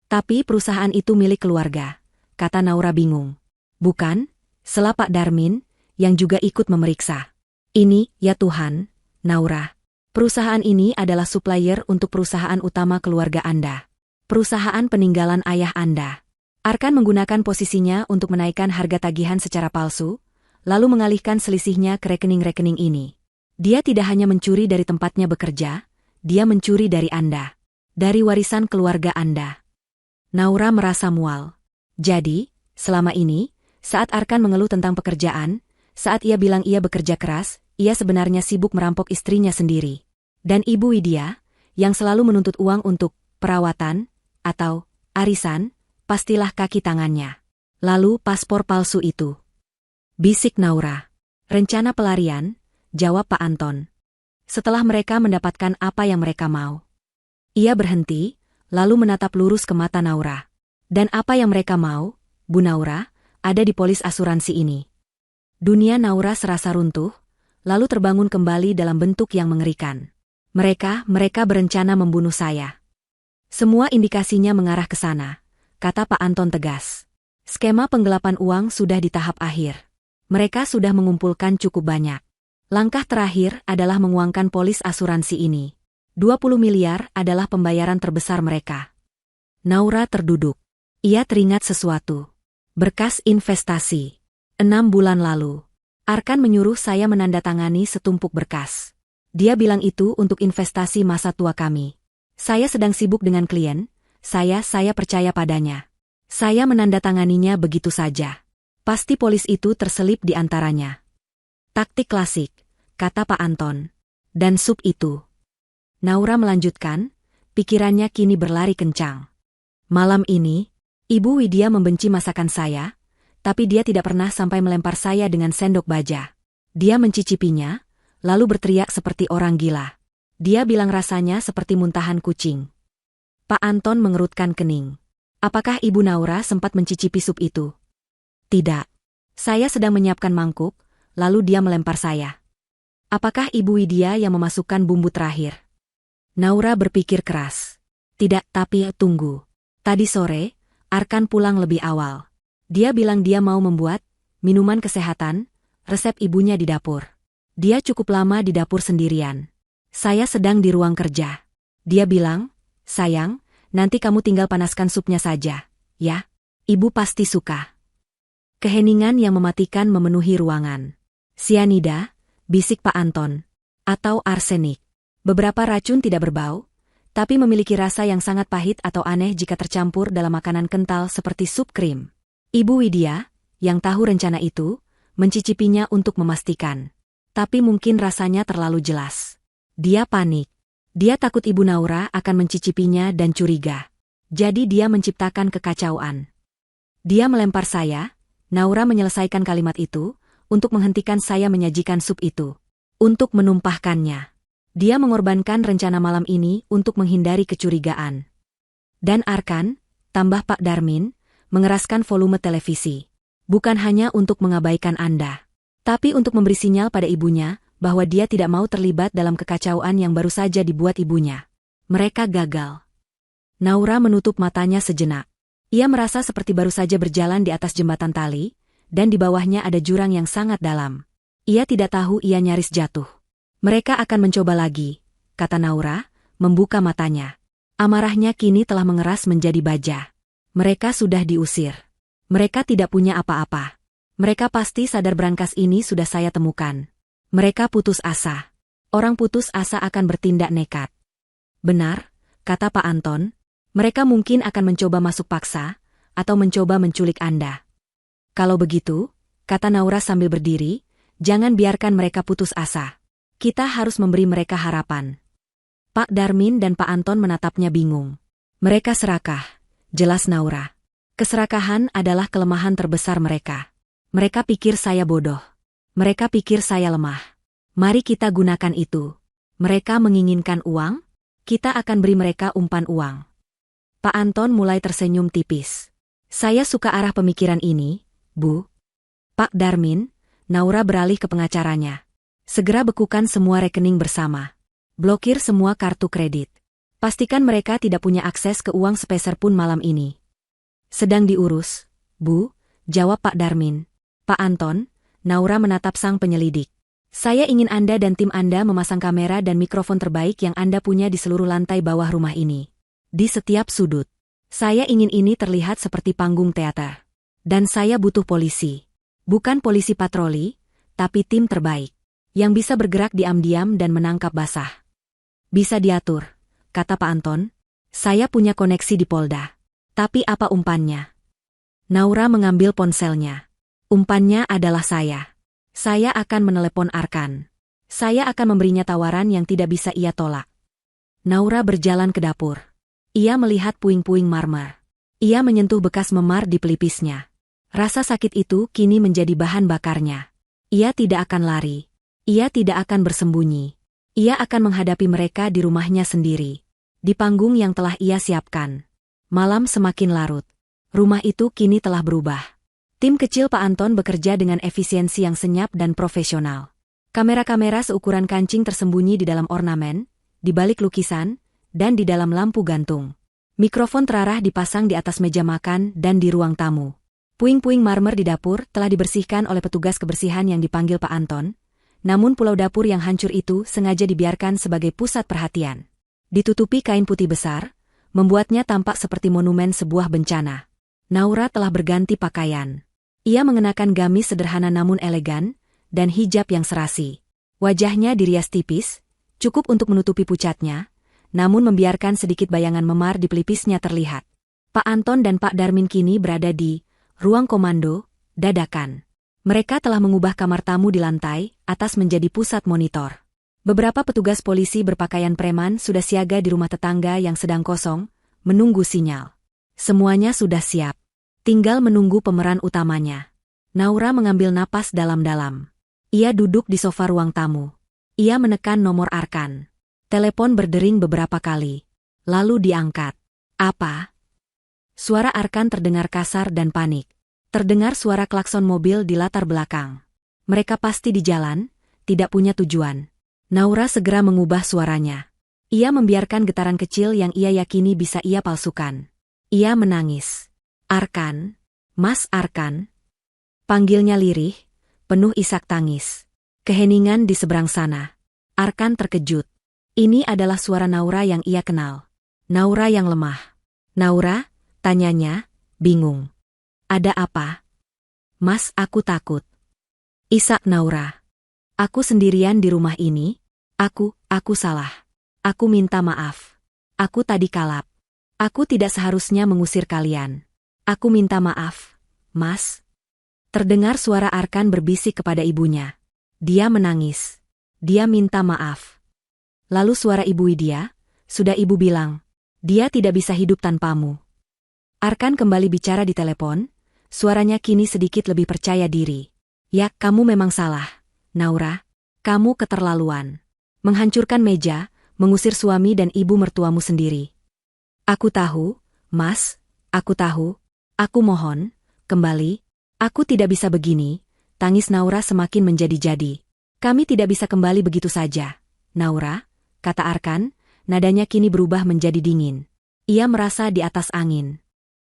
Tapi perusahaan itu milik keluarga, kata Naura bingung. Bukan, sela Pak Darmin, yang juga ikut memeriksa. Ini, ya Tuhan, Naura. Perusahaan ini adalah supplier untuk perusahaan utama keluarga Anda. Perusahaan peninggalan ayah Anda. Arkan menggunakan posisinya untuk menaikkan harga tagihan secara palsu, lalu mengalihkan selisihnya ke rekening-rekening ini. Dia tidak hanya mencuri dari tempatnya bekerja, dia mencuri dari Anda. Dari warisan keluarga Anda. Naura merasa mual. Jadi, selama ini, saat Arkan mengeluh tentang pekerjaan, saat ia bilang ia bekerja keras, ia sebenarnya sibuk merampok istrinya sendiri. Dan Ibu Widya, yang selalu menuntut uang untuk perawatan, atau arisan, pastilah kaki tangannya. Lalu paspor palsu itu. Bisik Naura. Rencana pelarian, jawab Pak Anton. Setelah mereka mendapatkan apa yang mereka mau. Ia berhenti, lalu menatap lurus ke mata Naura. Dan apa yang mereka mau, Bu Naura, ada di polis asuransi ini. Dunia Naura serasa runtuh, lalu terbangun kembali dalam bentuk yang mengerikan. Mereka berencana membunuh saya. Semua indikasinya mengarah ke sana, kata Pak Anton tegas. Skema penggelapan uang sudah di tahap akhir. Mereka sudah mengumpulkan cukup banyak. Langkah terakhir adalah menguangkan polis asuransi ini. 20 miliar adalah pembayaran terbesar mereka. Naura terduduk. Ia teringat sesuatu. Berkas investasi. 6 bulan lalu. Arkan menyuruh saya menandatangani setumpuk berkas. Dia bilang itu untuk investasi masa tua kami. Saya sedang sibuk dengan klien, saya percaya padanya. Saya menandatanganinya begitu saja. Pasti polis itu terselip di antaranya. Taktik klasik, kata Pak Anton. Dan sup itu. Naura melanjutkan, pikirannya kini berlari kencang. Malam ini, Ibu Widya membenci masakan saya, tapi dia tidak pernah sampai melempar saya dengan sendok baja. Dia mencicipinya, lalu berteriak seperti orang gila. Dia bilang rasanya seperti muntahan kucing. Pak Anton mengerutkan kening. Apakah Ibu Naura sempat mencicipi sup itu? Tidak. Saya sedang menyiapkan mangkuk, lalu dia melempar saya. Apakah Ibu Widya yang memasukkan bumbu terakhir? Naura berpikir keras. Tidak, tapi tunggu. Tadi sore, Arkan pulang lebih awal. Dia bilang dia mau membuat minuman kesehatan, resep ibunya di dapur. Dia cukup lama di dapur sendirian. Saya sedang di ruang kerja. Dia bilang, sayang, nanti kamu tinggal panaskan supnya saja, ya? Ibu pasti suka. Keheningan yang mematikan memenuhi ruangan. Sianida, bisik Pak Anton. Atau arsenik. Beberapa racun tidak berbau, tapi memiliki rasa yang sangat pahit atau aneh jika tercampur dalam makanan kental seperti sup krim. Ibu Widya, yang tahu rencana itu, mencicipinya untuk memastikan. Tapi mungkin rasanya terlalu jelas. Dia panik. Dia takut Ibu Naura akan mencicipinya dan curiga. Jadi dia menciptakan kekacauan. Dia melempar saya, Naura menyelesaikan kalimat itu, untuk menghentikan saya menyajikan sup itu. Untuk menumpahkannya. Dia mengorbankan rencana malam ini untuk menghindari kecurigaan. Dan Arkan, tambah Pak Darmin, mengeraskan volume televisi. Bukan hanya untuk mengabaikan Anda. Tapi untuk memberi sinyal pada ibunya, bahwa dia tidak mau terlibat dalam kekacauan yang baru saja dibuat ibunya. Mereka gagal. Naura menutup matanya sejenak. Ia merasa seperti baru saja berjalan di atas jembatan tali, dan di bawahnya ada jurang yang sangat dalam. Ia tidak tahu ia nyaris jatuh. Mereka akan mencoba lagi, kata Naura, membuka matanya. Amarahnya kini telah mengeras menjadi baja. Mereka sudah diusir. Mereka tidak punya apa-apa. Mereka pasti sadar brankas ini sudah saya temukan. Mereka putus asa. Orang putus asa akan bertindak nekat. Benar, kata Pak Anton. Mereka mungkin akan mencoba masuk paksa, atau mencoba menculik Anda. Kalau begitu, kata Naura sambil berdiri, jangan biarkan mereka putus asa. Kita harus memberi mereka harapan. Pak Darmin dan Pak Anton menatapnya bingung. Mereka serakah, jelas Naura. Keserakahan adalah kelemahan terbesar mereka. Mereka pikir saya bodoh. Mereka pikir saya lemah. Mari kita gunakan itu. Mereka menginginkan uang, kita akan beri mereka umpan uang. Pak Anton mulai tersenyum tipis. Saya suka arah pemikiran ini, Bu. Pak Darmin, Naura beralih ke pengacaranya. Segera bekukan semua rekening bersama. Blokir semua kartu kredit. Pastikan mereka tidak punya akses ke uang sepeser pun malam ini. Sedang diurus, Bu, jawab Pak Darmin. Pak Anton, Naura menatap sang penyelidik. Saya ingin Anda dan tim Anda memasang kamera dan mikrofon terbaik yang Anda punya di seluruh lantai bawah rumah ini. Di setiap sudut. Saya ingin ini terlihat seperti panggung teater. Dan saya butuh polisi. Bukan polisi patroli, tapi tim terbaik. Yang bisa bergerak diam-diam dan menangkap basah. Bisa diatur, kata Pak Anton. Saya punya koneksi di Polda. Tapi apa umpannya? Naura mengambil ponselnya. Umpannya adalah saya. Saya akan menelepon Arkan. Saya akan memberinya tawaran yang tidak bisa ia tolak. Naura berjalan ke dapur. Ia melihat puing-puing marmer. Ia menyentuh bekas memar di pelipisnya. Rasa sakit itu kini menjadi bahan bakarnya. Ia tidak akan lari. Ia tidak akan bersembunyi. Ia akan menghadapi mereka di rumahnya sendiri. Di panggung yang telah ia siapkan. Malam semakin larut. Rumah itu kini telah berubah. Tim kecil Pak Anton bekerja dengan efisiensi yang senyap dan profesional. Kamera-kamera seukuran kancing tersembunyi di dalam ornamen, di balik lukisan, dan di dalam lampu gantung. Mikrofon terarah dipasang di atas meja makan dan di ruang tamu. Puing-puing marmer di dapur telah dibersihkan oleh petugas kebersihan yang dipanggil Pak Anton, namun pulau dapur yang hancur itu sengaja dibiarkan sebagai pusat perhatian. Ditutupi kain putih besar, membuatnya tampak seperti monumen sebuah bencana. Naura telah berganti pakaian. Ia mengenakan gamis sederhana namun elegan, dan hijab yang serasi. Wajahnya dirias tipis, cukup untuk menutupi pucatnya, namun membiarkan sedikit bayangan memar di pelipisnya terlihat. Pak Anton dan Pak Darmin kini berada di ruang komando, dadakan. Mereka telah mengubah kamar tamu di lantai atas menjadi pusat monitor. Beberapa petugas polisi berpakaian preman sudah siaga di rumah tetangga yang sedang kosong, menunggu sinyal. Semuanya sudah siap. Tinggal menunggu pemeran utamanya. Naura mengambil napas dalam-dalam. Ia duduk di sofa ruang tamu. Ia menekan nomor Arkan. Telepon berdering beberapa kali. Lalu diangkat. Apa? Suara Arkan terdengar kasar dan panik. Terdengar suara klakson mobil di latar belakang. Mereka pasti di jalan, tidak punya tujuan. Naura segera mengubah suaranya. Ia membiarkan getaran kecil yang ia yakini bisa ia palsukan. Ia menangis. Arkan, Mas Arkan. Panggilnya lirih, penuh isak tangis. Keheningan di seberang sana. Arkan terkejut. Ini adalah suara Naura yang ia kenal. Naura yang lemah. Naura, tanyanya, bingung. Ada apa? Mas, aku takut. Isak Naura. Aku sendirian di rumah ini. Aku salah. Aku minta maaf. Aku tadi kalap. Aku tidak seharusnya mengusir kalian. Aku minta maaf, Mas. Terdengar suara Arkan berbisik kepada ibunya. Dia menangis. Dia minta maaf. Lalu suara Ibu Widya, sudah Ibu bilang, dia tidak bisa hidup tanpamu. Arkan kembali bicara di telepon, suaranya kini sedikit lebih percaya diri. Ya, kamu memang salah, Naura. Kamu keterlaluan. Menghancurkan meja, mengusir suami dan ibu mertuamu sendiri. Aku tahu, Mas, aku tahu. Aku mohon, kembali. Aku tidak bisa begini. Tangis Naura semakin menjadi-jadi. Kami tidak bisa kembali begitu saja. Naura, kata Arkan, nadanya kini berubah menjadi dingin. Ia merasa di atas angin.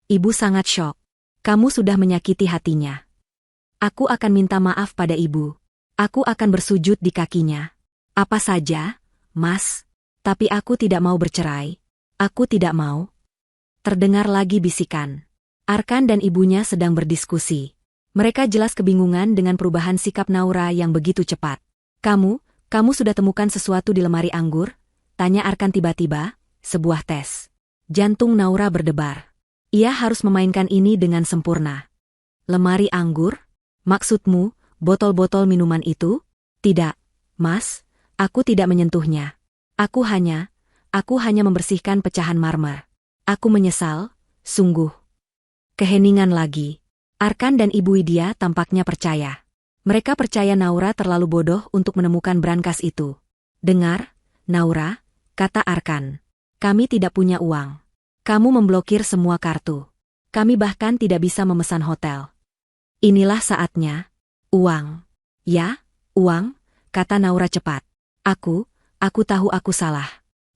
Ibu sangat syok. Kamu sudah menyakiti hatinya. Aku akan minta maaf pada ibu. Aku akan bersujud di kakinya. Apa saja, Mas. Tapi aku tidak mau bercerai. Aku tidak mau. Terdengar lagi bisikan. Arkan dan ibunya sedang berdiskusi. Mereka jelas kebingungan dengan perubahan sikap Naura yang begitu cepat. Kamu sudah temukan sesuatu di lemari anggur? Tanya Arkan tiba-tiba, sebuah tes. Jantung Naura berdebar. Ia harus memainkan ini dengan sempurna. Lemari anggur? Maksudmu, botol-botol minuman itu? Tidak, Mas, aku tidak menyentuhnya. Aku hanya membersihkan pecahan marmer. Aku menyesal, sungguh. Keheningan lagi. Arkan dan Ibu Widya tampaknya percaya. Mereka percaya Naura terlalu bodoh untuk menemukan brankas itu. Dengar, Naura, kata Arkan. Kami tidak punya uang. Kamu memblokir semua kartu. Kami bahkan tidak bisa memesan hotel. Inilah saatnya. Uang. Ya, uang, kata Naura cepat. Aku Aku tahu aku salah.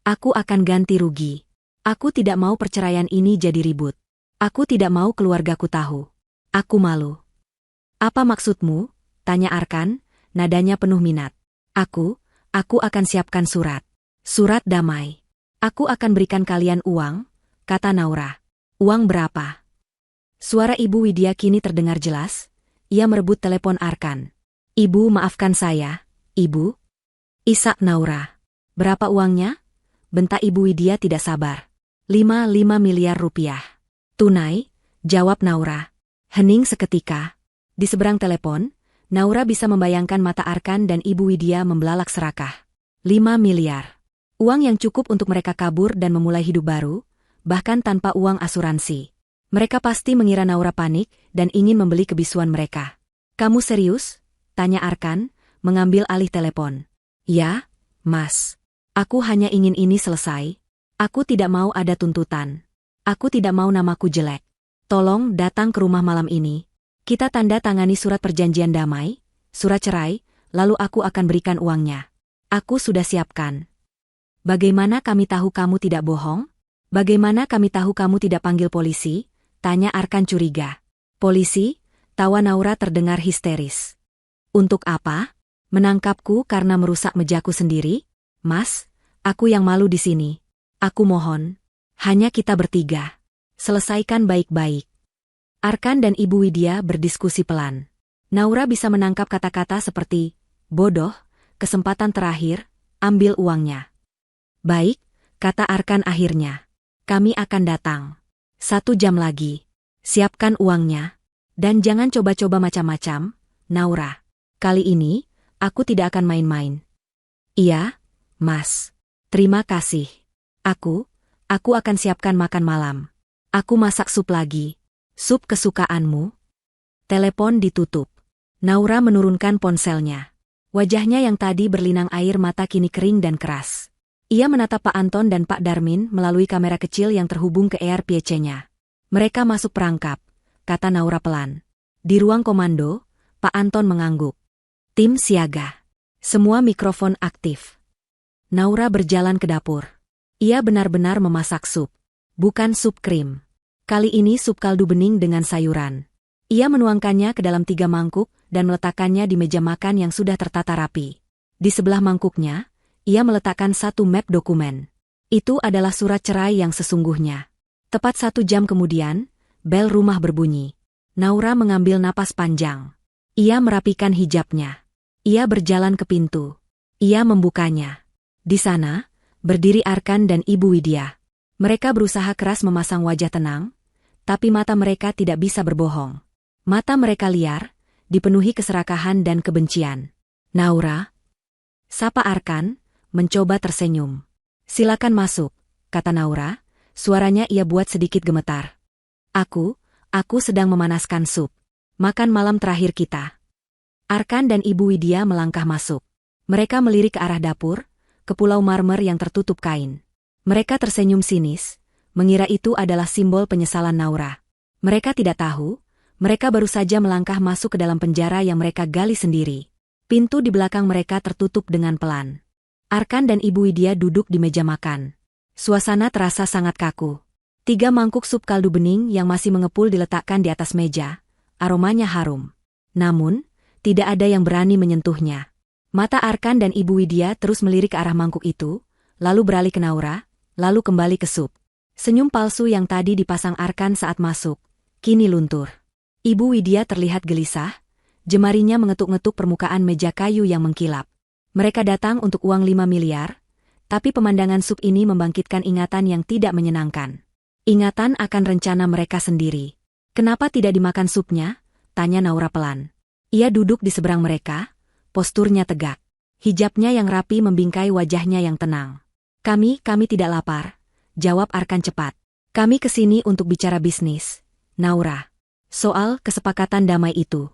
Aku akan ganti rugi. Aku tidak mau perceraian ini jadi ribut. Aku tidak mau keluargaku tahu. Aku malu. Apa maksudmu? Tanya Arkan, nadanya penuh minat. Aku akan siapkan surat. Surat damai. Aku akan berikan kalian uang, kata Naura. Uang berapa? Suara Ibu Widya kini terdengar jelas. Ia merebut telepon Arkan. Ibu, maafkan saya, Ibu. Isak Naura. Berapa uangnya? Bentak Ibu Widya tidak sabar. 5 miliar rupiah. Tunai, jawab Naura. Hening seketika. Di seberang telepon, Naura bisa membayangkan mata Arkan dan Ibu Widya membelalak serakah. 5 miliar. Uang yang cukup untuk mereka kabur dan memulai hidup baru, bahkan tanpa uang asuransi. Mereka pasti mengira Naura panik dan ingin membeli kebisuan mereka. Kamu serius? Tanya Arkan, mengambil alih telepon. Ya, Mas. Aku hanya ingin ini selesai. Aku tidak mau ada tuntutan. Aku tidak mau namaku jelek. Tolong datang ke rumah malam ini. Kita tanda tangani surat perjanjian damai, surat cerai, lalu aku akan berikan uangnya. Aku sudah siapkan. Bagaimana kami tahu kamu tidak bohong? Bagaimana kami tahu kamu tidak panggil polisi? Tanya Arkan curiga. Polisi? Tawa Naura terdengar histeris. Untuk apa? Menangkapku karena merusak mejaku sendiri? Mas, aku yang malu di sini. Aku mohon. Hanya kita bertiga. Selesaikan baik-baik. Arkan dan Ibu Widya berdiskusi pelan. Naura bisa menangkap kata-kata seperti, bodoh, kesempatan terakhir, ambil uangnya. Baik, kata Arkan akhirnya. Kami akan datang. 1 jam lagi. Siapkan uangnya. Dan jangan coba-coba macam-macam, Naura. Kali ini, aku tidak akan main-main. Iya, Mas. Terima kasih. Aku akan siapkan makan malam. Aku masak sup lagi. Sup kesukaanmu? Telepon ditutup. Naura menurunkan ponselnya. Wajahnya yang tadi berlinang air mata kini kering dan keras. Ia menatap Pak Anton dan Pak Darmin melalui kamera kecil yang terhubung ke ERPC-nya. Mereka masuk perangkap, kata Naura pelan. Di ruang komando, Pak Anton mengangguk. Tim siaga. Semua mikrofon aktif. Naura berjalan ke dapur. Ia benar-benar memasak sup. Bukan sup krim. Kali ini sup kaldu bening dengan sayuran. Ia menuangkannya ke dalam 3 mangkuk dan meletakkannya di meja makan yang sudah tertata rapi. Di sebelah mangkuknya, ia meletakkan 1 map dokumen. Itu adalah surat cerai yang sesungguhnya. Tepat 1 jam kemudian, bel rumah berbunyi. Naura mengambil napas panjang. Ia merapikan hijabnya. Ia berjalan ke pintu. Ia membukanya. Di sana, berdiri Arkan dan Ibu Widya. Mereka berusaha keras memasang wajah tenang, tapi mata mereka tidak bisa berbohong. Mata mereka liar, dipenuhi keserakahan dan kebencian. Naura? Sapa Arkan, mencoba tersenyum. Silakan masuk, kata Naura, suaranya ia buat sedikit gemetar. Aku sedang memanaskan sup. Makan malam terakhir kita. Arkan dan Ibu Widya melangkah masuk. Mereka melirik ke arah dapur, ke pulau marmer yang tertutup kain. Mereka tersenyum sinis, mengira itu adalah simbol penyesalan Naura. Mereka tidak tahu, mereka baru saja melangkah masuk ke dalam penjara yang mereka gali sendiri. Pintu di belakang mereka tertutup dengan pelan. Arkan dan Ibu Widya duduk di meja makan. Suasana terasa sangat kaku. 3 mangkuk sup kaldu bening yang masih mengepul diletakkan di atas meja. Aromanya harum. Namun, tidak ada yang berani menyentuhnya. Mata Arkan dan Ibu Widya terus melirik ke arah mangkuk itu, lalu beralih ke Naura, lalu kembali ke sup. Senyum palsu yang tadi dipasang Arkan saat masuk, kini luntur. Ibu Widya terlihat gelisah, jemarinya mengetuk-ngetuk permukaan meja kayu yang mengkilap. Mereka datang untuk uang 5 miliar, tapi pemandangan sup ini membangkitkan ingatan yang tidak menyenangkan. Ingatan akan rencana mereka sendiri. Kenapa tidak dimakan supnya? Tanya Naura pelan. Ia duduk di seberang mereka, posturnya tegak. Hijabnya yang rapi membingkai wajahnya yang tenang. Kami tidak lapar, jawab Arkan cepat. Kami kesini untuk bicara bisnis, Naura. Soal kesepakatan damai itu.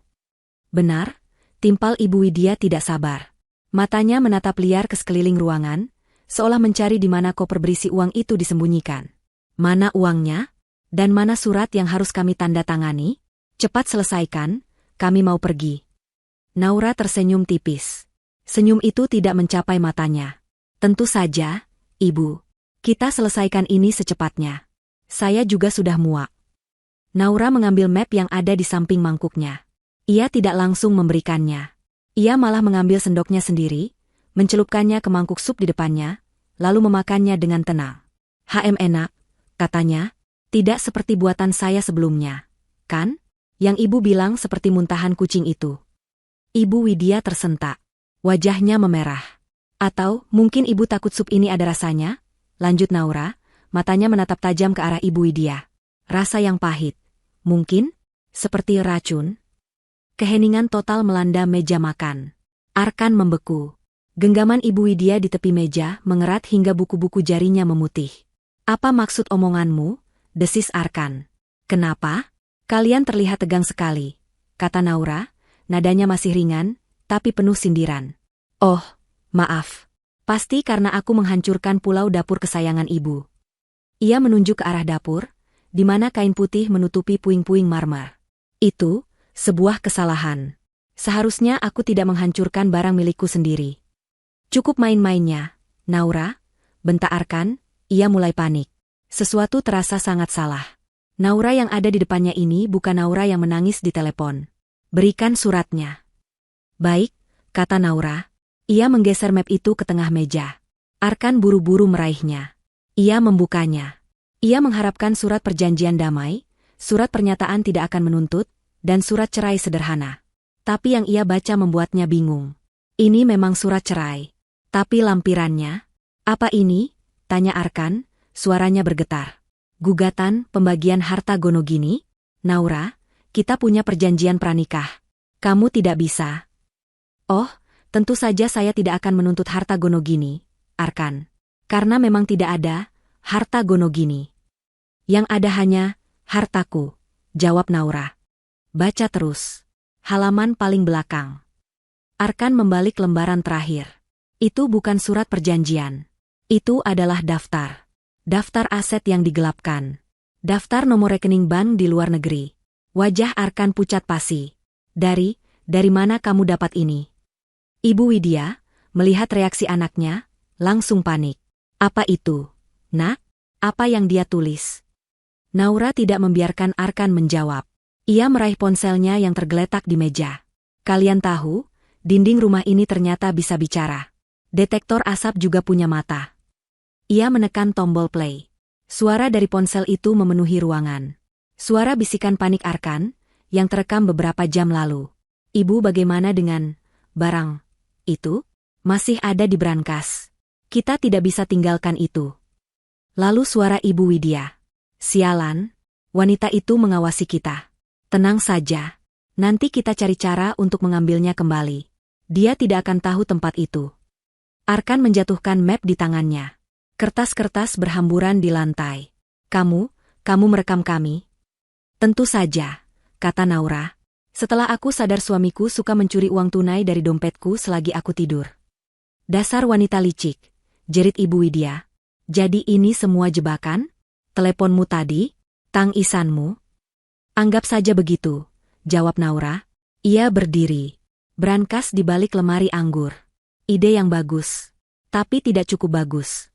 Benar, timpal Ibu Widya tidak sabar. Matanya menatap liar ke sekeliling ruangan, seolah mencari di mana koper berisi uang itu disembunyikan. Mana uangnya? Dan mana surat yang harus kami tanda tangani? Cepat selesaikan, kami mau pergi. Naura tersenyum tipis. Senyum itu tidak mencapai matanya. Tentu saja, Ibu. Kita selesaikan ini secepatnya. Saya juga sudah muak. Naura mengambil map yang ada di samping mangkuknya. Ia tidak langsung memberikannya. Ia malah mengambil sendoknya sendiri, mencelupkannya ke mangkuk sup di depannya, lalu memakannya dengan tenang. Enak, katanya. Tidak seperti buatan saya sebelumnya. Kan? Yang ibu bilang seperti muntahan kucing itu. Ibu Widya tersentak. Wajahnya memerah. Atau, mungkin ibu takut sup ini ada rasanya? Lanjut Naura, matanya menatap tajam ke arah ibu Widya. Rasa yang pahit. Mungkin? Seperti racun? Keheningan total melanda meja makan. Arkan membeku. Genggaman ibu Widya di tepi meja mengerat hingga buku-buku jarinya memutih. Apa maksud omonganmu? Desis Arkan. Kenapa? Kalian terlihat tegang sekali, kata Naura, nadanya masih ringan, tapi penuh sindiran. Oh, maaf. Pasti karena aku menghancurkan pulau dapur kesayangan ibu. Ia menunjuk ke arah dapur, di mana kain putih menutupi puing-puing marmer. Itu, sebuah kesalahan. Seharusnya aku tidak menghancurkan barang milikku sendiri. Cukup main-mainnya, Naura, bentak Arkan, ia mulai panik. Sesuatu terasa sangat salah. Naura yang ada di depannya ini bukan Naura yang menangis di telepon. Berikan suratnya. Baik, kata Naura. Ia menggeser map itu ke tengah meja. Arkan buru-buru meraihnya. Ia membukanya. Ia mengharapkan surat perjanjian damai, surat pernyataan tidak akan menuntut, dan surat cerai sederhana. Tapi yang ia baca membuatnya bingung. Ini memang surat cerai. Tapi lampirannya? Apa ini? Tanya Arkan. Suaranya bergetar. Gugatan pembagian harta Gonogini? Naura, kita punya perjanjian pranikah. Kamu tidak bisa. Oh, tentu saja saya tidak akan menuntut harta Gonogini, Arkan. Karena memang tidak ada harta Gonogini. Yang ada hanya hartaku, jawab Naura. Baca terus. Halaman paling belakang. Arkan membalik lembaran terakhir. Itu bukan surat perjanjian. Itu adalah daftar. Daftar aset yang digelapkan. Daftar nomor rekening bank di luar negeri. Wajah Arkan pucat pasi. Dari mana kamu dapat ini? Ibu Widya, melihat reaksi anaknya, langsung panik. Apa itu? Nak, apa yang dia tulis? Naura tidak membiarkan Arkan menjawab. Ia meraih ponselnya yang tergeletak di meja. Kalian tahu, dinding rumah ini ternyata bisa bicara. Detektor asap juga punya mata. Ia menekan tombol play. Suara dari ponsel itu memenuhi ruangan. Suara bisikan panik Arkan, yang terekam beberapa jam lalu. Ibu, bagaimana dengan barang itu? Masih ada di brankas. Kita tidak bisa tinggalkan itu. Lalu suara Ibu Widya. Sialan, wanita itu mengawasi kita. Tenang saja. Nanti kita cari cara untuk mengambilnya kembali. Dia tidak akan tahu tempat itu. Arkan menjatuhkan map di tangannya. Kertas-kertas berhamburan di lantai. Kamu merekam kami? Tentu saja, kata Naura. Setelah aku sadar suamiku suka mencuri uang tunai dari dompetku selagi aku tidur. Dasar wanita licik, jerit Ibu Widya. Jadi ini semua jebakan? Teleponmu tadi? Tangisanmu? Anggap saja begitu, jawab Naura. Ia berdiri. Brankas di balik lemari anggur. Ide yang bagus. Tapi tidak cukup bagus.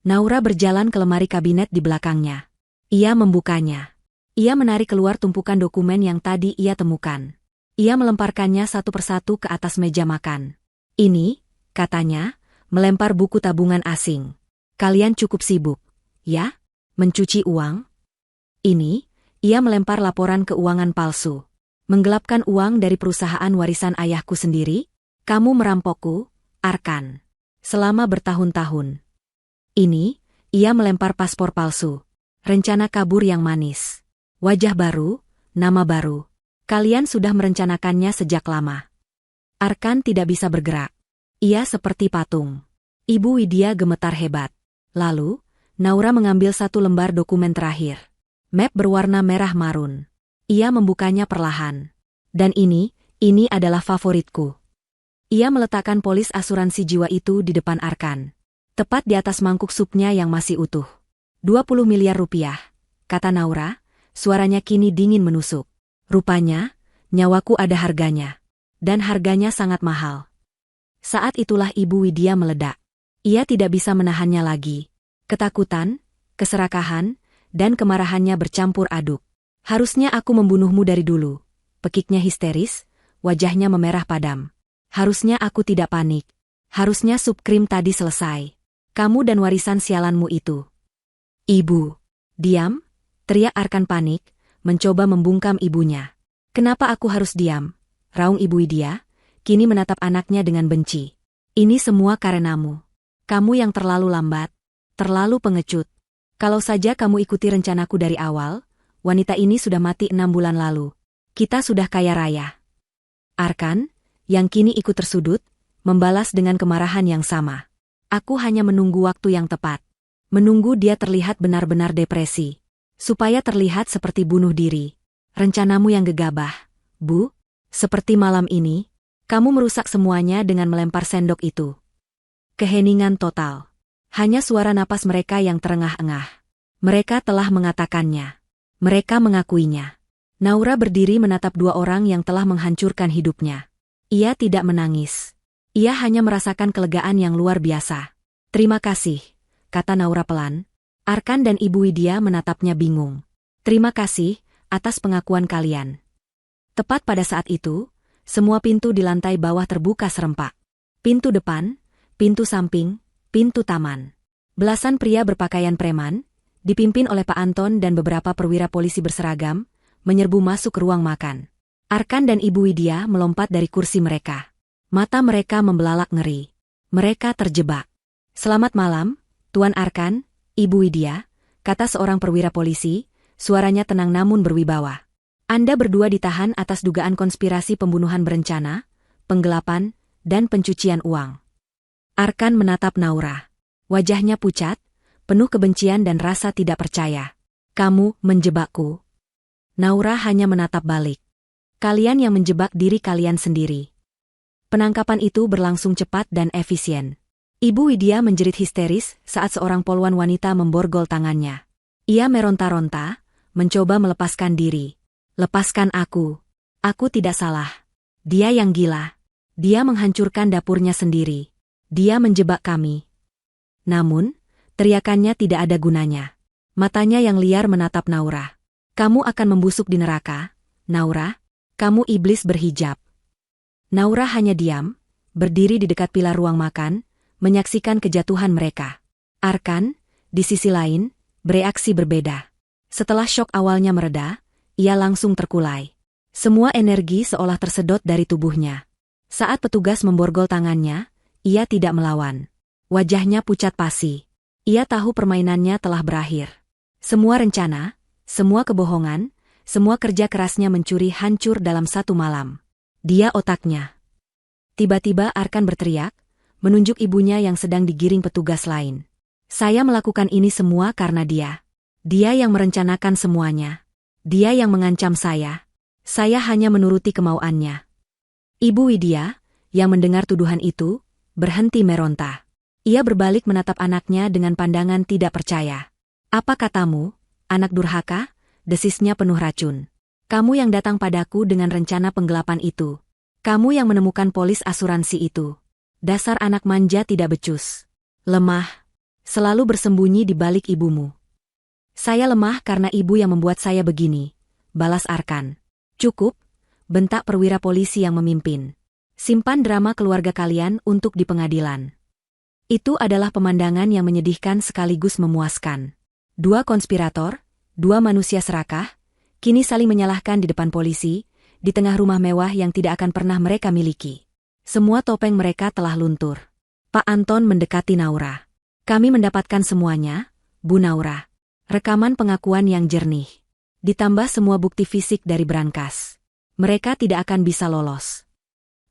Naura berjalan ke lemari kabinet di belakangnya. Ia membukanya. Ia menarik keluar tumpukan dokumen yang tadi ia temukan. Ia melemparkannya satu persatu ke atas meja makan. Ini, katanya, melempar buku tabungan asing. Kalian cukup sibuk, ya? Mencuci uang? Ini, ia melempar laporan keuangan palsu. Menggelapkan uang dari perusahaan warisan ayahku sendiri? Kamu merampokku, Arkan. Selama bertahun-tahun. Ini, ia melempar paspor palsu. Rencana kabur yang manis. Wajah baru, nama baru. Kalian sudah merencanakannya sejak lama. Arkan tidak bisa bergerak. Ia seperti patung. Ibu Widya gemetar hebat. Lalu, Naura mengambil satu lembar dokumen terakhir. Map berwarna merah marun. Ia membukanya perlahan. Dan ini adalah favoritku. Ia meletakkan polis asuransi jiwa itu di depan Arkan. Tepat di atas mangkuk supnya yang masih utuh. 20 miliar rupiah, kata Naura, suaranya kini dingin menusuk. Rupanya, nyawaku ada harganya. Dan harganya sangat mahal. Saat itulah Ibu Widya meledak. Ia tidak bisa menahannya lagi. Ketakutan, keserakahan, dan kemarahannya bercampur aduk. Harusnya aku membunuhmu dari dulu. Pekiknya histeris, wajahnya memerah padam. Harusnya aku tidak panik. Harusnya sup krim tadi selesai. Kamu dan warisan sialanmu itu. Ibu. Diam, teriak Arkan panik, mencoba membungkam ibunya. Kenapa aku harus diam? Raung Ibu Widya, kini menatap anaknya dengan benci. Ini semua karenamu. Kamu yang terlalu lambat, terlalu pengecut. Kalau saja kamu ikuti rencanaku dari awal, wanita ini sudah mati 6 bulan lalu. Kita sudah kaya raya. Arkan, yang kini ikut tersudut, membalas dengan kemarahan yang sama. Aku hanya menunggu waktu yang tepat. Menunggu dia terlihat benar-benar depresi. Supaya terlihat seperti bunuh diri. Rencanamu yang gegabah, Bu. Seperti malam ini, kamu merusak semuanya dengan melempar sendok itu. Keheningan total. Hanya suara napas mereka yang terengah-engah. Mereka telah mengatakannya. Mereka mengakuinya. Naura berdiri menatap dua orang yang telah menghancurkan hidupnya. Ia tidak menangis. Ia hanya merasakan kelegaan yang luar biasa. Terima kasih, kata Naura pelan. Arkan dan Ibu Widya menatapnya bingung. Terima kasih atas pengakuan kalian. Tepat pada saat itu, semua pintu di lantai bawah terbuka serempak. Pintu depan, pintu samping, pintu taman. Belasan pria berpakaian preman, dipimpin oleh Pak Anton dan beberapa perwira polisi berseragam, menyerbu masuk ke ruang makan. Arkan dan Ibu Widya melompat dari kursi mereka. Mata mereka membelalak ngeri. Mereka terjebak. Selamat malam, Tuan Arkan, Ibu Widya, kata seorang perwira polisi, suaranya tenang namun berwibawa. Anda berdua ditahan atas dugaan konspirasi pembunuhan berencana, penggelapan, dan pencucian uang. Arkan menatap Naura. Wajahnya pucat, penuh kebencian dan rasa tidak percaya. Kamu menjebakku. Naura hanya menatap balik. Kalian yang menjebak diri kalian sendiri. Penangkapan itu berlangsung cepat dan efisien. Ibu Widya menjerit histeris saat seorang poluan wanita memborgol tangannya. Ia meronta-ronta, mencoba melepaskan diri. Lepaskan aku. Aku tidak salah. Dia yang gila. Dia menghancurkan dapurnya sendiri. Dia menjebak kami. Namun, teriakannya tidak ada gunanya. Matanya yang liar menatap Naura. Kamu akan membusuk di neraka, Naura. Kamu iblis berhijab. Naura hanya diam, berdiri di dekat pilar ruang makan, menyaksikan kejatuhan mereka. Arkan, di sisi lain, bereaksi berbeda. Setelah syok awalnya mereda, ia langsung terkulai. Semua energi seolah tersedot dari tubuhnya. Saat petugas memborgol tangannya, ia tidak melawan. Wajahnya pucat pasi. Ia tahu permainannya telah berakhir. Semua rencana, semua kebohongan, semua kerja kerasnya mencuri hancur dalam satu malam. Dia otaknya. Tiba-tiba Arkan berteriak, menunjuk ibunya yang sedang digiring petugas lain. Saya melakukan ini semua karena dia. Dia yang merencanakan semuanya. Dia yang mengancam saya. Saya hanya menuruti kemauannya. Ibu Widya, yang mendengar tuduhan itu, berhenti meronta. Ia berbalik menatap anaknya dengan pandangan tidak percaya. Apa katamu, anak durhaka? Desisnya penuh racun. Kamu yang datang padaku dengan rencana penggelapan itu. Kamu yang menemukan polis asuransi itu. Dasar anak manja tidak becus. Lemah. Selalu bersembunyi di balik ibumu. Saya lemah karena ibu yang membuat saya begini, balas Arkan. Cukup, bentak perwira polisi yang memimpin. Simpan drama keluarga kalian untuk di pengadilan. Itu adalah pemandangan yang menyedihkan sekaligus memuaskan. Dua konspirator, dua manusia serakah, kini saling menyalahkan di depan polisi, di tengah rumah mewah yang tidak akan pernah mereka miliki. Semua topeng mereka telah luntur. Pak Anton mendekati Naura. Kami mendapatkan semuanya, Bu Naura. Rekaman pengakuan yang jernih. Ditambah semua bukti fisik dari brankas. Mereka tidak akan bisa lolos.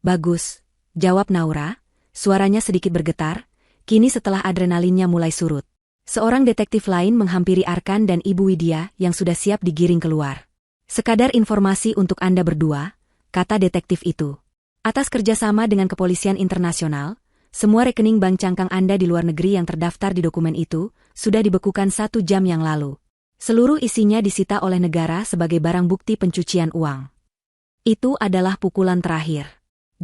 Bagus, jawab Naura, suaranya sedikit bergetar, kini setelah adrenalinnya mulai surut. Seorang detektif lain menghampiri Arkan dan Ibu Widya yang sudah siap digiring keluar. Sekadar informasi untuk Anda berdua, kata detektif itu. Atas kerjasama dengan Kepolisian Internasional, semua rekening bank cangkang Anda di luar negeri yang terdaftar di dokumen itu, sudah dibekukan 1 jam yang lalu. Seluruh isinya disita oleh negara sebagai barang bukti pencucian uang. Itu adalah pukulan terakhir.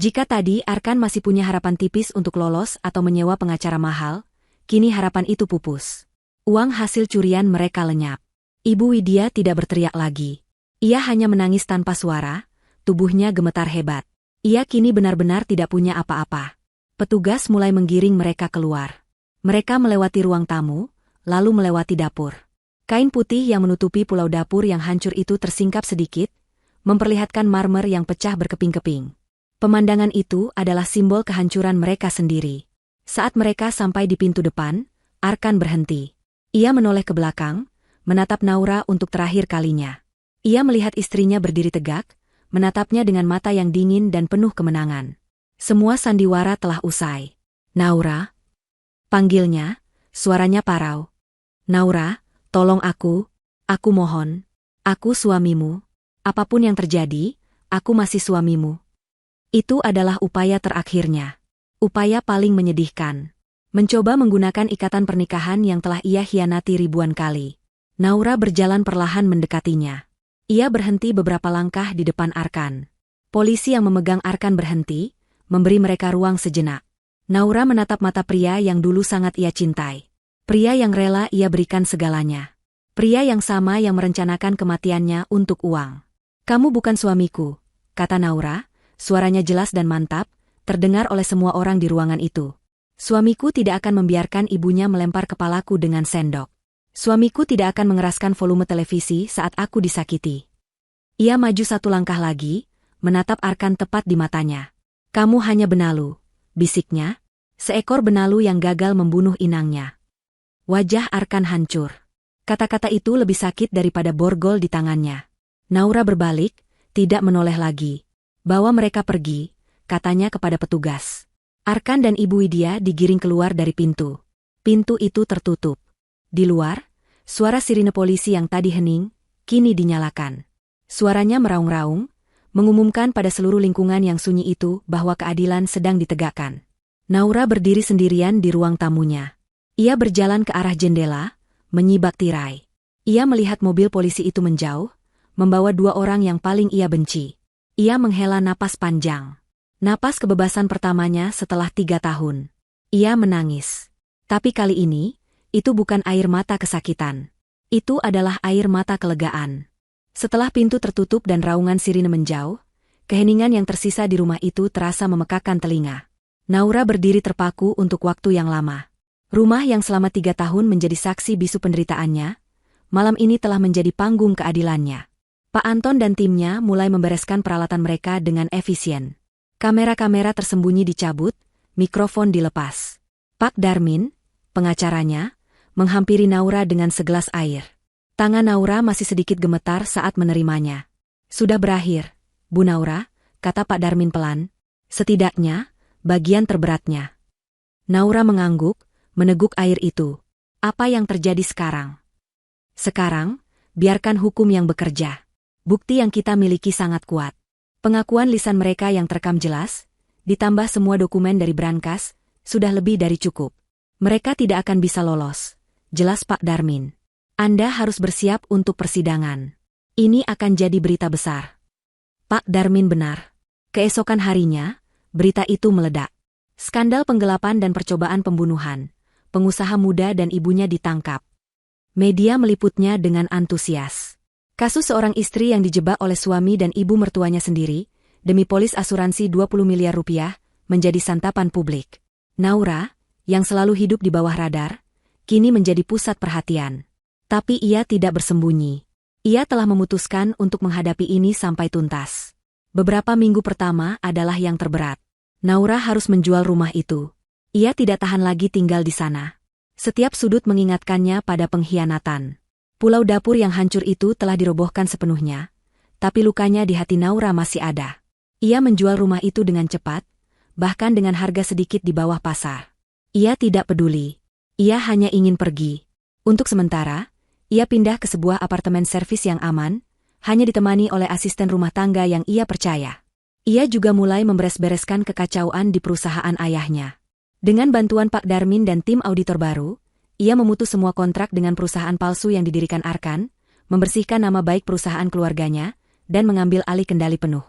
Jika tadi Arkan masih punya harapan tipis untuk lolos atau menyewa pengacara mahal, kini harapan itu pupus. Uang hasil curian mereka lenyap. Ibu Widya tidak berteriak lagi. Ia hanya menangis tanpa suara, tubuhnya gemetar hebat. Ia kini benar-benar tidak punya apa-apa. Petugas mulai menggiring mereka keluar. Mereka melewati ruang tamu, lalu melewati dapur. Kain putih yang menutupi pulau dapur yang hancur itu tersingkap sedikit, memperlihatkan marmer yang pecah berkeping-keping. Pemandangan itu adalah simbol kehancuran mereka sendiri. Saat mereka sampai di pintu depan, Arkan berhenti. Ia menoleh ke belakang, menatap Naura untuk terakhir kalinya. Ia melihat istrinya berdiri tegak, menatapnya dengan mata yang dingin dan penuh kemenangan. Semua sandiwara telah usai. Naura? Panggilnya, suaranya parau. Naura, tolong aku mohon. Aku suamimu. Apapun yang terjadi, aku masih suamimu. Itu adalah upaya terakhirnya. Upaya paling menyedihkan. Mencoba menggunakan ikatan pernikahan yang telah ia hianati ribuan kali. Naura berjalan perlahan mendekatinya. Ia berhenti beberapa langkah di depan Arkan. Polisi yang memegang Arkan berhenti, memberi mereka ruang sejenak. Naura menatap mata pria yang dulu sangat ia cintai. Pria yang rela ia berikan segalanya. Pria yang sama yang merencanakan kematiannya untuk uang. Kamu bukan suamiku, kata Naura. Suaranya jelas dan mantap, terdengar oleh semua orang di ruangan itu. Suamiku tidak akan membiarkan ibunya melempar kepalaku dengan sendok. Suamiku tidak akan mengeraskan volume televisi saat aku disakiti. Ia maju satu langkah lagi, menatap Arkan tepat di matanya. Kamu hanya benalu, bisiknya. Seekor benalu yang gagal membunuh inangnya. Wajah Arkan hancur. Kata-kata itu lebih sakit daripada borgol di tangannya. Naura berbalik, tidak menoleh lagi. Bawa mereka pergi, katanya kepada petugas. Arkan dan Ibu Widya digiring keluar dari pintu. Pintu itu tertutup. Di luar, suara sirine polisi yang tadi hening, kini dinyalakan. Suaranya meraung-raung, mengumumkan pada seluruh lingkungan yang sunyi itu bahwa keadilan sedang ditegakkan. Naura berdiri sendirian di ruang tamunya. Ia berjalan ke arah jendela, menyibak tirai. Ia melihat mobil polisi itu menjauh, membawa dua orang yang paling ia benci. Ia menghela napas panjang. Napas kebebasan pertamanya setelah 3 tahun. Ia menangis. Tapi kali ini, itu bukan air mata kesakitan. Itu adalah air mata kelegaan. Setelah pintu tertutup dan raungan sirine menjauh, keheningan yang tersisa di rumah itu terasa memekakkan telinga. Naura berdiri terpaku untuk waktu yang lama. Rumah yang selama 3 tahun menjadi saksi bisu penderitaannya, malam ini telah menjadi panggung keadilannya. Pak Anton dan timnya mulai membereskan peralatan mereka dengan efisien. Kamera-kamera tersembunyi dicabut, mikrofon dilepas. Pak Darmin, pengacaranya, menghampiri Naura dengan segelas air. Tangan Naura masih sedikit gemetar saat menerimanya. Sudah berakhir, Bu Naura, kata Pak Darmin pelan. Setidaknya, bagian terberatnya. Naura mengangguk, meneguk air itu. Apa yang terjadi sekarang? Sekarang, biarkan hukum yang bekerja. Bukti yang kita miliki sangat kuat. Pengakuan lisan mereka yang terekam jelas, ditambah semua dokumen dari brankas, sudah lebih dari cukup. Mereka tidak akan bisa lolos. Jelas Pak Darmin. Anda harus bersiap untuk persidangan. Ini akan jadi berita besar. Pak Darmin benar. Keesokan harinya, berita itu meledak. Skandal penggelapan dan percobaan pembunuhan. Pengusaha muda dan ibunya ditangkap. Media meliputnya dengan antusias. Kasus seorang istri yang dijebak oleh suami dan ibu mertuanya sendiri, demi polis asuransi 20 miliar rupiah, menjadi santapan publik. Naura, yang selalu hidup di bawah radar, kini menjadi pusat perhatian. Tapi ia tidak bersembunyi. Ia telah memutuskan untuk menghadapi ini sampai tuntas. Beberapa minggu pertama adalah yang terberat. Naura harus menjual rumah itu. Ia tidak tahan lagi tinggal di sana. Setiap sudut mengingatkannya pada pengkhianatan. Pulau dapur yang hancur itu telah dirobohkan sepenuhnya, tapi lukanya di hati Naura masih ada. Ia menjual rumah itu dengan cepat, bahkan dengan harga sedikit di bawah pasar. Ia tidak peduli. Ia hanya ingin pergi. Untuk sementara, ia pindah ke sebuah apartemen servis yang aman, hanya ditemani oleh asisten rumah tangga yang ia percaya. Ia juga mulai memberes-bereskan kekacauan di perusahaan ayahnya. Dengan bantuan Pak Darmin dan tim auditor baru, ia memutus semua kontrak dengan perusahaan palsu yang didirikan Arkan, membersihkan nama baik perusahaan keluarganya, dan mengambil alih kendali penuh.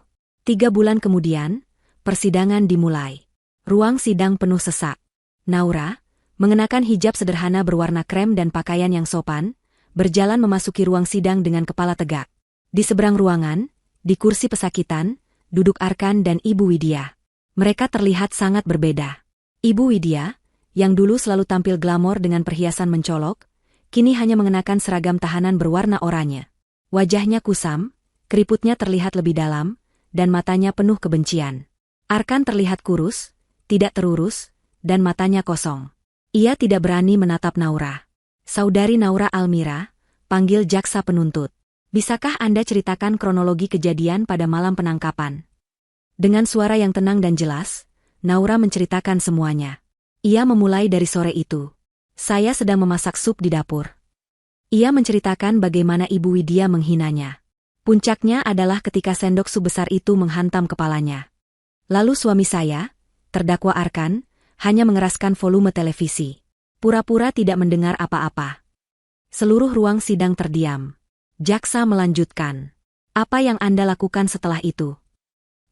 3 bulan kemudian, Persidangan dimulai. Ruang sidang penuh sesak. Naura, mengenakan hijab sederhana berwarna krem dan pakaian yang sopan, berjalan memasuki ruang sidang dengan kepala tegak. Di seberang ruangan, di kursi pesakitan, duduk Arkan dan Ibu Widya. Mereka terlihat sangat berbeda. Ibu Widya, yang dulu selalu tampil glamor dengan perhiasan mencolok, kini hanya mengenakan seragam tahanan berwarna oranye. Wajahnya kusam, keriputnya terlihat lebih dalam, dan matanya penuh kebencian. Arkan terlihat kurus, tidak terurus, dan matanya kosong. Ia tidak berani menatap Naura. Saudari Naura Almira, panggil jaksa penuntut. Bisakah Anda ceritakan kronologi kejadian pada malam penangkapan? Dengan suara yang tenang dan jelas, Naura menceritakan semuanya. Ia memulai dari sore itu. Saya sedang memasak sup di dapur. Ia menceritakan bagaimana Ibu Widya menghinanya. Puncaknya adalah ketika sendok sup besar itu menghantam kepalanya. Lalu suami saya, terdakwa Arkan, hanya mengeraskan volume televisi. Pura-pura tidak mendengar apa-apa. Seluruh ruang sidang terdiam. Jaksa melanjutkan. Apa yang Anda lakukan setelah itu?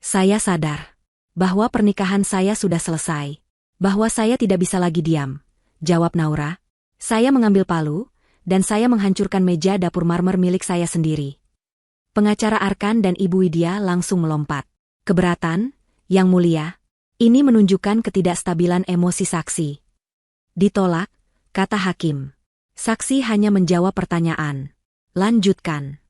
Saya sadar bahwa pernikahan saya sudah selesai. Bahwa saya tidak bisa lagi diam. Jawab Naura. Saya mengambil palu, dan saya menghancurkan meja dapur marmer milik saya sendiri. Pengacara Arkan dan Ibu Widya langsung melompat. Keberatan, Yang Mulia. Ini menunjukkan ketidakstabilan emosi saksi. Ditolak, kata hakim. Saksi hanya menjawab pertanyaan. Lanjutkan.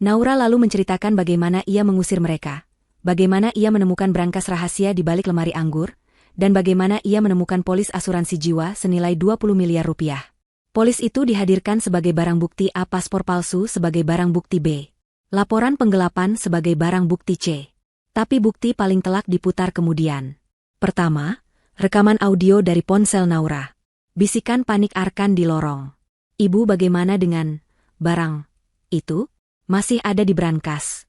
Naura lalu menceritakan bagaimana ia mengusir mereka, bagaimana ia menemukan brankas rahasia di balik lemari anggur, dan bagaimana ia menemukan polis asuransi jiwa senilai 20 miliar rupiah. Polis itu dihadirkan sebagai barang bukti A, paspor palsu sebagai barang bukti B, laporan penggelapan sebagai barang bukti C. Tapi bukti paling telak diputar kemudian. Pertama, rekaman audio dari ponsel Naura. Bisikan panik Arkan di lorong. Ibu, bagaimana dengan barang itu? Masih ada di brankas.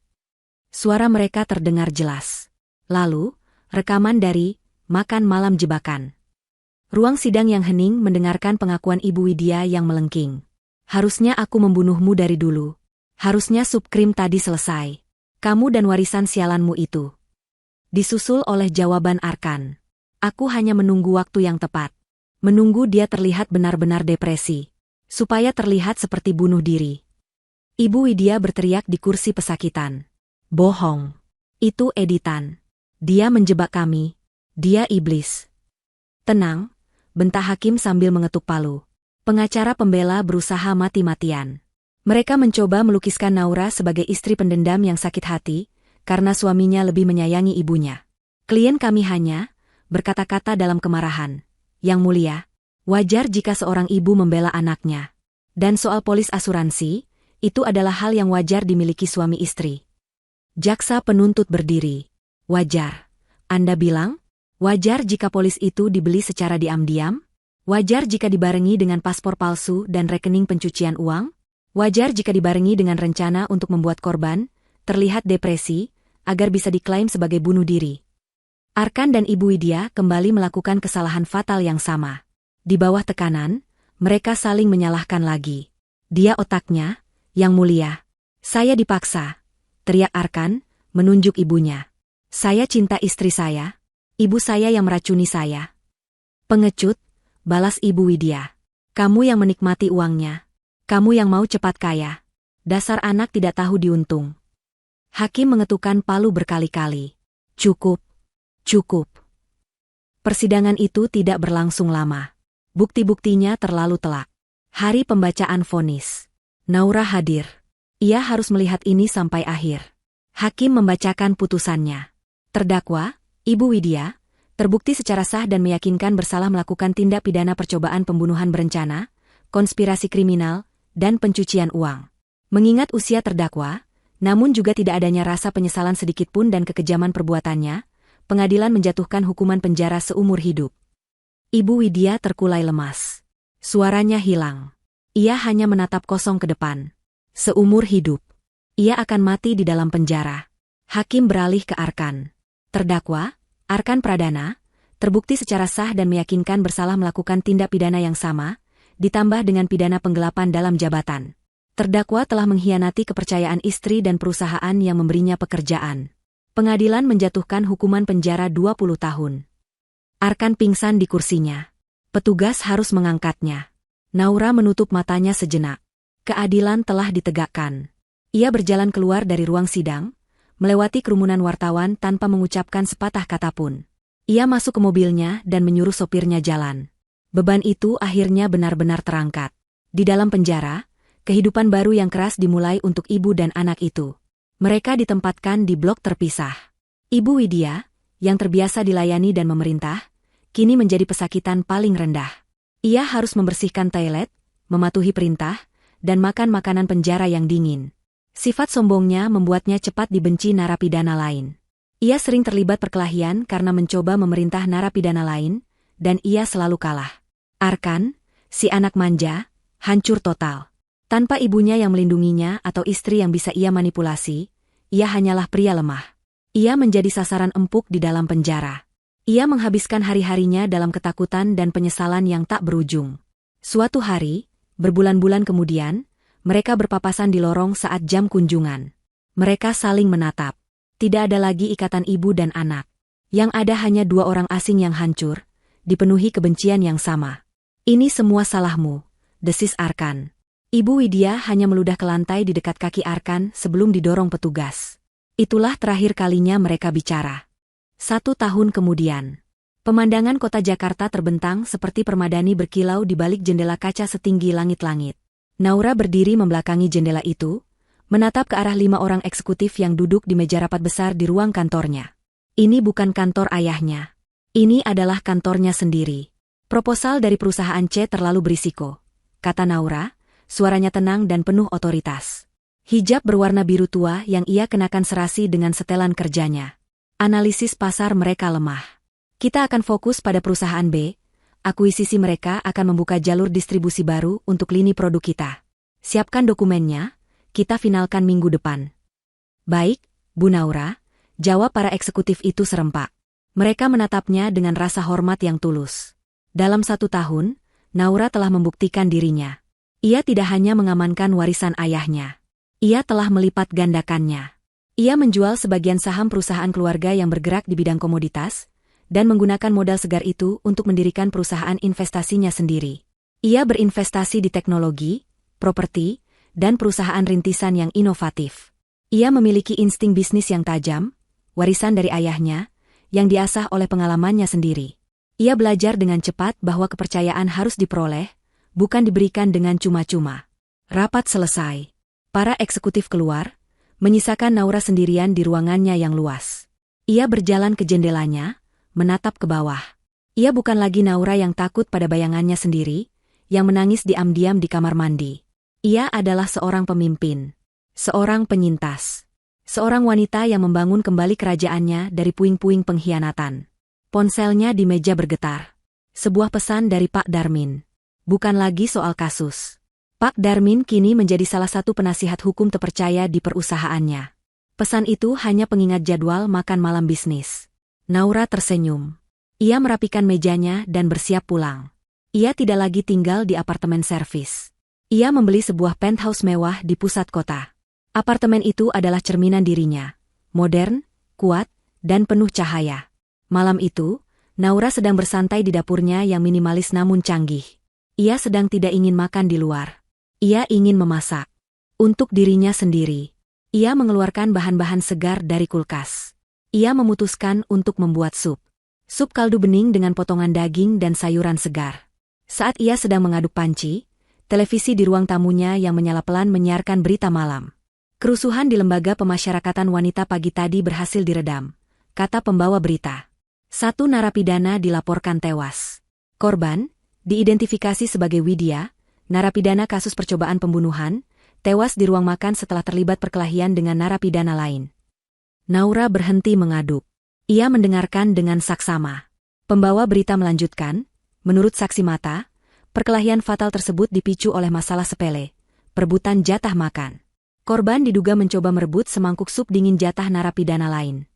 Suara mereka terdengar jelas. Lalu, rekaman dari makan malam jebakan. Ruang sidang yang hening mendengarkan pengakuan Ibu Widya yang melengking. Harusnya aku membunuhmu dari dulu. Harusnya sup krim tadi selesai. Kamu dan warisan sialanmu itu. Disusul oleh jawaban Arkan. Aku hanya menunggu waktu yang tepat. Menunggu dia terlihat benar-benar depresi. Supaya terlihat seperti bunuh diri. Ibu Widya berteriak di kursi pesakitan. Bohong. Itu editan. Dia menjebak kami. Dia iblis. Tenang, bentak hakim sambil mengetuk palu. Pengacara pembela berusaha mati-matian. Mereka mencoba melukiskan Naura sebagai istri pendendam yang sakit hati, karena suaminya lebih menyayangi ibunya. Klien kami hanya berkata-kata dalam kemarahan. Yang Mulia, wajar jika seorang ibu membela anaknya. Dan soal polis asuransi, itu adalah hal yang wajar dimiliki suami istri. Jaksa penuntut berdiri. Wajar. Anda bilang? Wajar jika polis itu dibeli secara diam-diam? Wajar jika dibarengi dengan paspor palsu dan rekening pencucian uang? Wajar jika dibarengi dengan rencana untuk membuat korban terlihat depresi, agar bisa diklaim sebagai bunuh diri. Arkan dan Ibu Widya kembali melakukan kesalahan fatal yang sama. Di bawah tekanan, mereka saling menyalahkan lagi. Dia otaknya, Yang Mulia. Saya dipaksa, teriak Arkan, menunjuk ibunya. Saya cinta istri saya, ibu saya yang meracuni saya. Pengecut, balas Ibu Widya. Kamu yang menikmati uangnya. Kamu yang mau cepat kaya. Dasar anak tidak tahu diuntung. Hakim mengetukkan palu berkali-kali. Cukup. Cukup. Persidangan itu tidak berlangsung lama. Bukti-buktinya terlalu telak. Hari pembacaan vonis. Naura hadir. Ia harus melihat ini sampai akhir. Hakim membacakan putusannya. Terdakwa, Ibu Widya, terbukti secara sah dan meyakinkan bersalah melakukan tindak pidana percobaan pembunuhan berencana, konspirasi kriminal, dan pencucian uang. Mengingat usia terdakwa, namun juga tidak adanya rasa penyesalan sedikitpun dan kekejaman perbuatannya, pengadilan menjatuhkan hukuman penjara seumur hidup. Ibu Widya terkulai lemas. Suaranya hilang. Ia hanya menatap kosong ke depan. Seumur hidup. Ia akan mati di dalam penjara. Hakim beralih ke Arkan. Terdakwa, Arkan Pradana, terbukti secara sah dan meyakinkan bersalah melakukan tindak pidana yang sama, ditambah dengan pidana penggelapan dalam jabatan. Terdakwa telah mengkhianati kepercayaan istri dan perusahaan yang memberinya pekerjaan. Pengadilan menjatuhkan hukuman penjara 20 tahun. Arkan pingsan di kursinya. Petugas harus mengangkatnya. Naura menutup matanya sejenak. Keadilan telah ditegakkan. Ia berjalan keluar dari ruang sidang, melewati kerumunan wartawan tanpa mengucapkan sepatah kata pun. Ia masuk ke mobilnya dan menyuruh sopirnya jalan. Beban itu akhirnya benar-benar terangkat. Di dalam penjara, kehidupan baru yang keras dimulai untuk ibu dan anak itu. Mereka ditempatkan di blok terpisah. Ibu Widya, yang terbiasa dilayani dan memerintah, kini menjadi pesakitan paling rendah. Ia harus membersihkan toilet, mematuhi perintah, dan makan makanan penjara yang dingin. Sifat sombongnya membuatnya cepat dibenci narapidana lain. Ia sering terlibat perkelahian karena mencoba memerintah narapidana lain, dan ia selalu kalah. Arkan, si anak manja, hancur total. Tanpa ibunya yang melindunginya atau istri yang bisa ia manipulasi, ia hanyalah pria lemah. Ia menjadi sasaran empuk di dalam penjara. Ia menghabiskan hari-harinya dalam ketakutan dan penyesalan yang tak berujung. Suatu hari, berbulan-bulan kemudian, mereka berpapasan di lorong saat jam kunjungan. Mereka saling menatap. Tidak ada lagi ikatan ibu dan anak. Yang ada hanya dua orang asing yang hancur, dipenuhi kebencian yang sama. Ini semua salahmu, desis Arkan. Ibu Widya hanya meludah ke lantai di dekat kaki Arkan sebelum didorong petugas. Itulah terakhir kalinya mereka bicara. 1 tahun kemudian. Pemandangan kota Jakarta terbentang seperti permadani berkilau di balik jendela kaca setinggi langit-langit. Naura berdiri membelakangi jendela itu, menatap ke arah 5 orang eksekutif yang duduk di meja rapat besar di ruang kantornya. Ini bukan kantor ayahnya. Ini adalah kantornya sendiri. Proposal dari perusahaan C terlalu berisiko, kata Naura. Suaranya tenang dan penuh otoritas. Hijab berwarna biru tua yang ia kenakan serasi dengan setelan kerjanya. Analisis pasar mereka lemah. Kita akan fokus pada perusahaan B. Akuisisi mereka akan membuka jalur distribusi baru untuk lini produk kita. Siapkan dokumennya, kita finalkan minggu depan. Baik, Bu Naura, jawab para eksekutif itu serempak. Mereka menatapnya dengan rasa hormat yang tulus. Dalam 1 tahun, Naura telah membuktikan dirinya. Ia tidak hanya mengamankan warisan ayahnya. Ia telah melipat gandakannya. Ia menjual sebagian saham perusahaan keluarga yang bergerak di bidang komoditas, dan menggunakan modal segar itu untuk mendirikan perusahaan investasinya sendiri. Ia berinvestasi di teknologi, properti, dan perusahaan rintisan yang inovatif. Ia memiliki insting bisnis yang tajam, warisan dari ayahnya, yang diasah oleh pengalamannya sendiri. Ia belajar dengan cepat bahwa kepercayaan harus diperoleh, bukan diberikan dengan cuma-cuma. Rapat selesai. Para eksekutif keluar, menyisakan Naura sendirian di ruangannya yang luas. Ia berjalan ke jendelanya, menatap ke bawah. Ia bukan lagi Naura yang takut pada bayangannya sendiri, yang menangis diam-diam di kamar mandi. Ia adalah seorang pemimpin. Seorang penyintas. Seorang wanita yang membangun kembali kerajaannya dari puing-puing pengkhianatan. Ponselnya di meja bergetar. Sebuah pesan dari Pak Darmin. Bukan lagi soal kasus. Pak Darmin kini menjadi salah satu penasihat hukum terpercaya di perusahaannya. Pesan itu hanya pengingat jadwal makan malam bisnis. Naura tersenyum. Ia merapikan mejanya dan bersiap pulang. Ia tidak lagi tinggal di apartemen servis. Ia membeli sebuah penthouse mewah di pusat kota. Apartemen itu adalah cerminan dirinya. Modern, kuat, dan penuh cahaya. Malam itu, Naura sedang bersantai di dapurnya yang minimalis namun canggih. Ia sedang tidak ingin makan di luar. Ia ingin memasak. Untuk dirinya sendiri. Ia mengeluarkan bahan-bahan segar dari kulkas. Ia memutuskan untuk membuat sup. Sup kaldu bening dengan potongan daging dan sayuran segar. Saat ia sedang mengaduk panci, televisi di ruang tamunya yang menyala pelan menyiarkan berita malam. Kerusuhan di lembaga pemasyarakatan wanita pagi tadi berhasil diredam, kata pembawa berita. 1 narapidana dilaporkan tewas. Korban diidentifikasi sebagai Widya, narapidana kasus percobaan pembunuhan, tewas di ruang makan setelah terlibat perkelahian dengan narapidana lain. Naura berhenti mengaduk. Ia mendengarkan dengan saksama. Pembawa berita melanjutkan, menurut saksi mata, perkelahian fatal tersebut dipicu oleh masalah sepele, perebutan jatah makan. Korban diduga mencoba merebut semangkuk sup dingin jatah narapidana lain.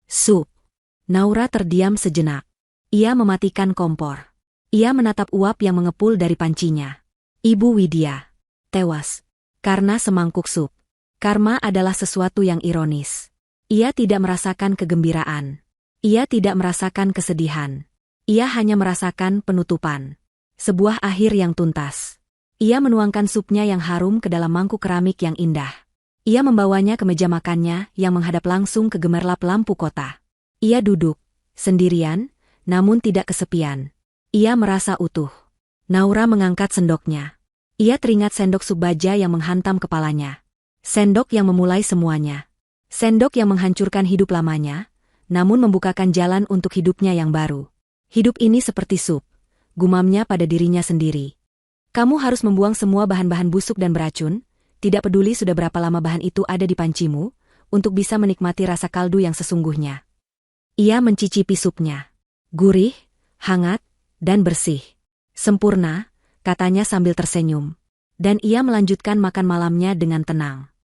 Sup. Naura terdiam sejenak. Ia mematikan kompor. Ia menatap uap yang mengepul dari pancinya. Ibu Widya tewas karena semangkuk sup. Karma adalah sesuatu yang ironis. Ia tidak merasakan kegembiraan. Ia tidak merasakan kesedihan. Ia hanya merasakan penutupan. Sebuah akhir yang tuntas. Ia menuangkan supnya yang harum ke dalam mangkuk keramik yang indah. Ia membawanya ke meja makannya yang menghadap langsung ke gemerlap lampu kota. Ia duduk, sendirian, namun tidak kesepian. Ia merasa utuh. Naura mengangkat sendoknya. Ia teringat sendok sup baja yang menghantam kepalanya. Sendok yang memulai semuanya. Sendok yang menghancurkan hidup lamanya, namun membukakan jalan untuk hidupnya yang baru. Hidup ini seperti sup, gumamnya pada dirinya sendiri. Kamu harus membuang semua bahan-bahan busuk dan beracun, tidak peduli sudah berapa lama bahan itu ada di pancimu, untuk bisa menikmati rasa kaldu yang sesungguhnya. Ia mencicipi supnya. Gurih, hangat, dan bersih. Sempurna, katanya sambil tersenyum. Dan ia melanjutkan makan malamnya dengan tenang.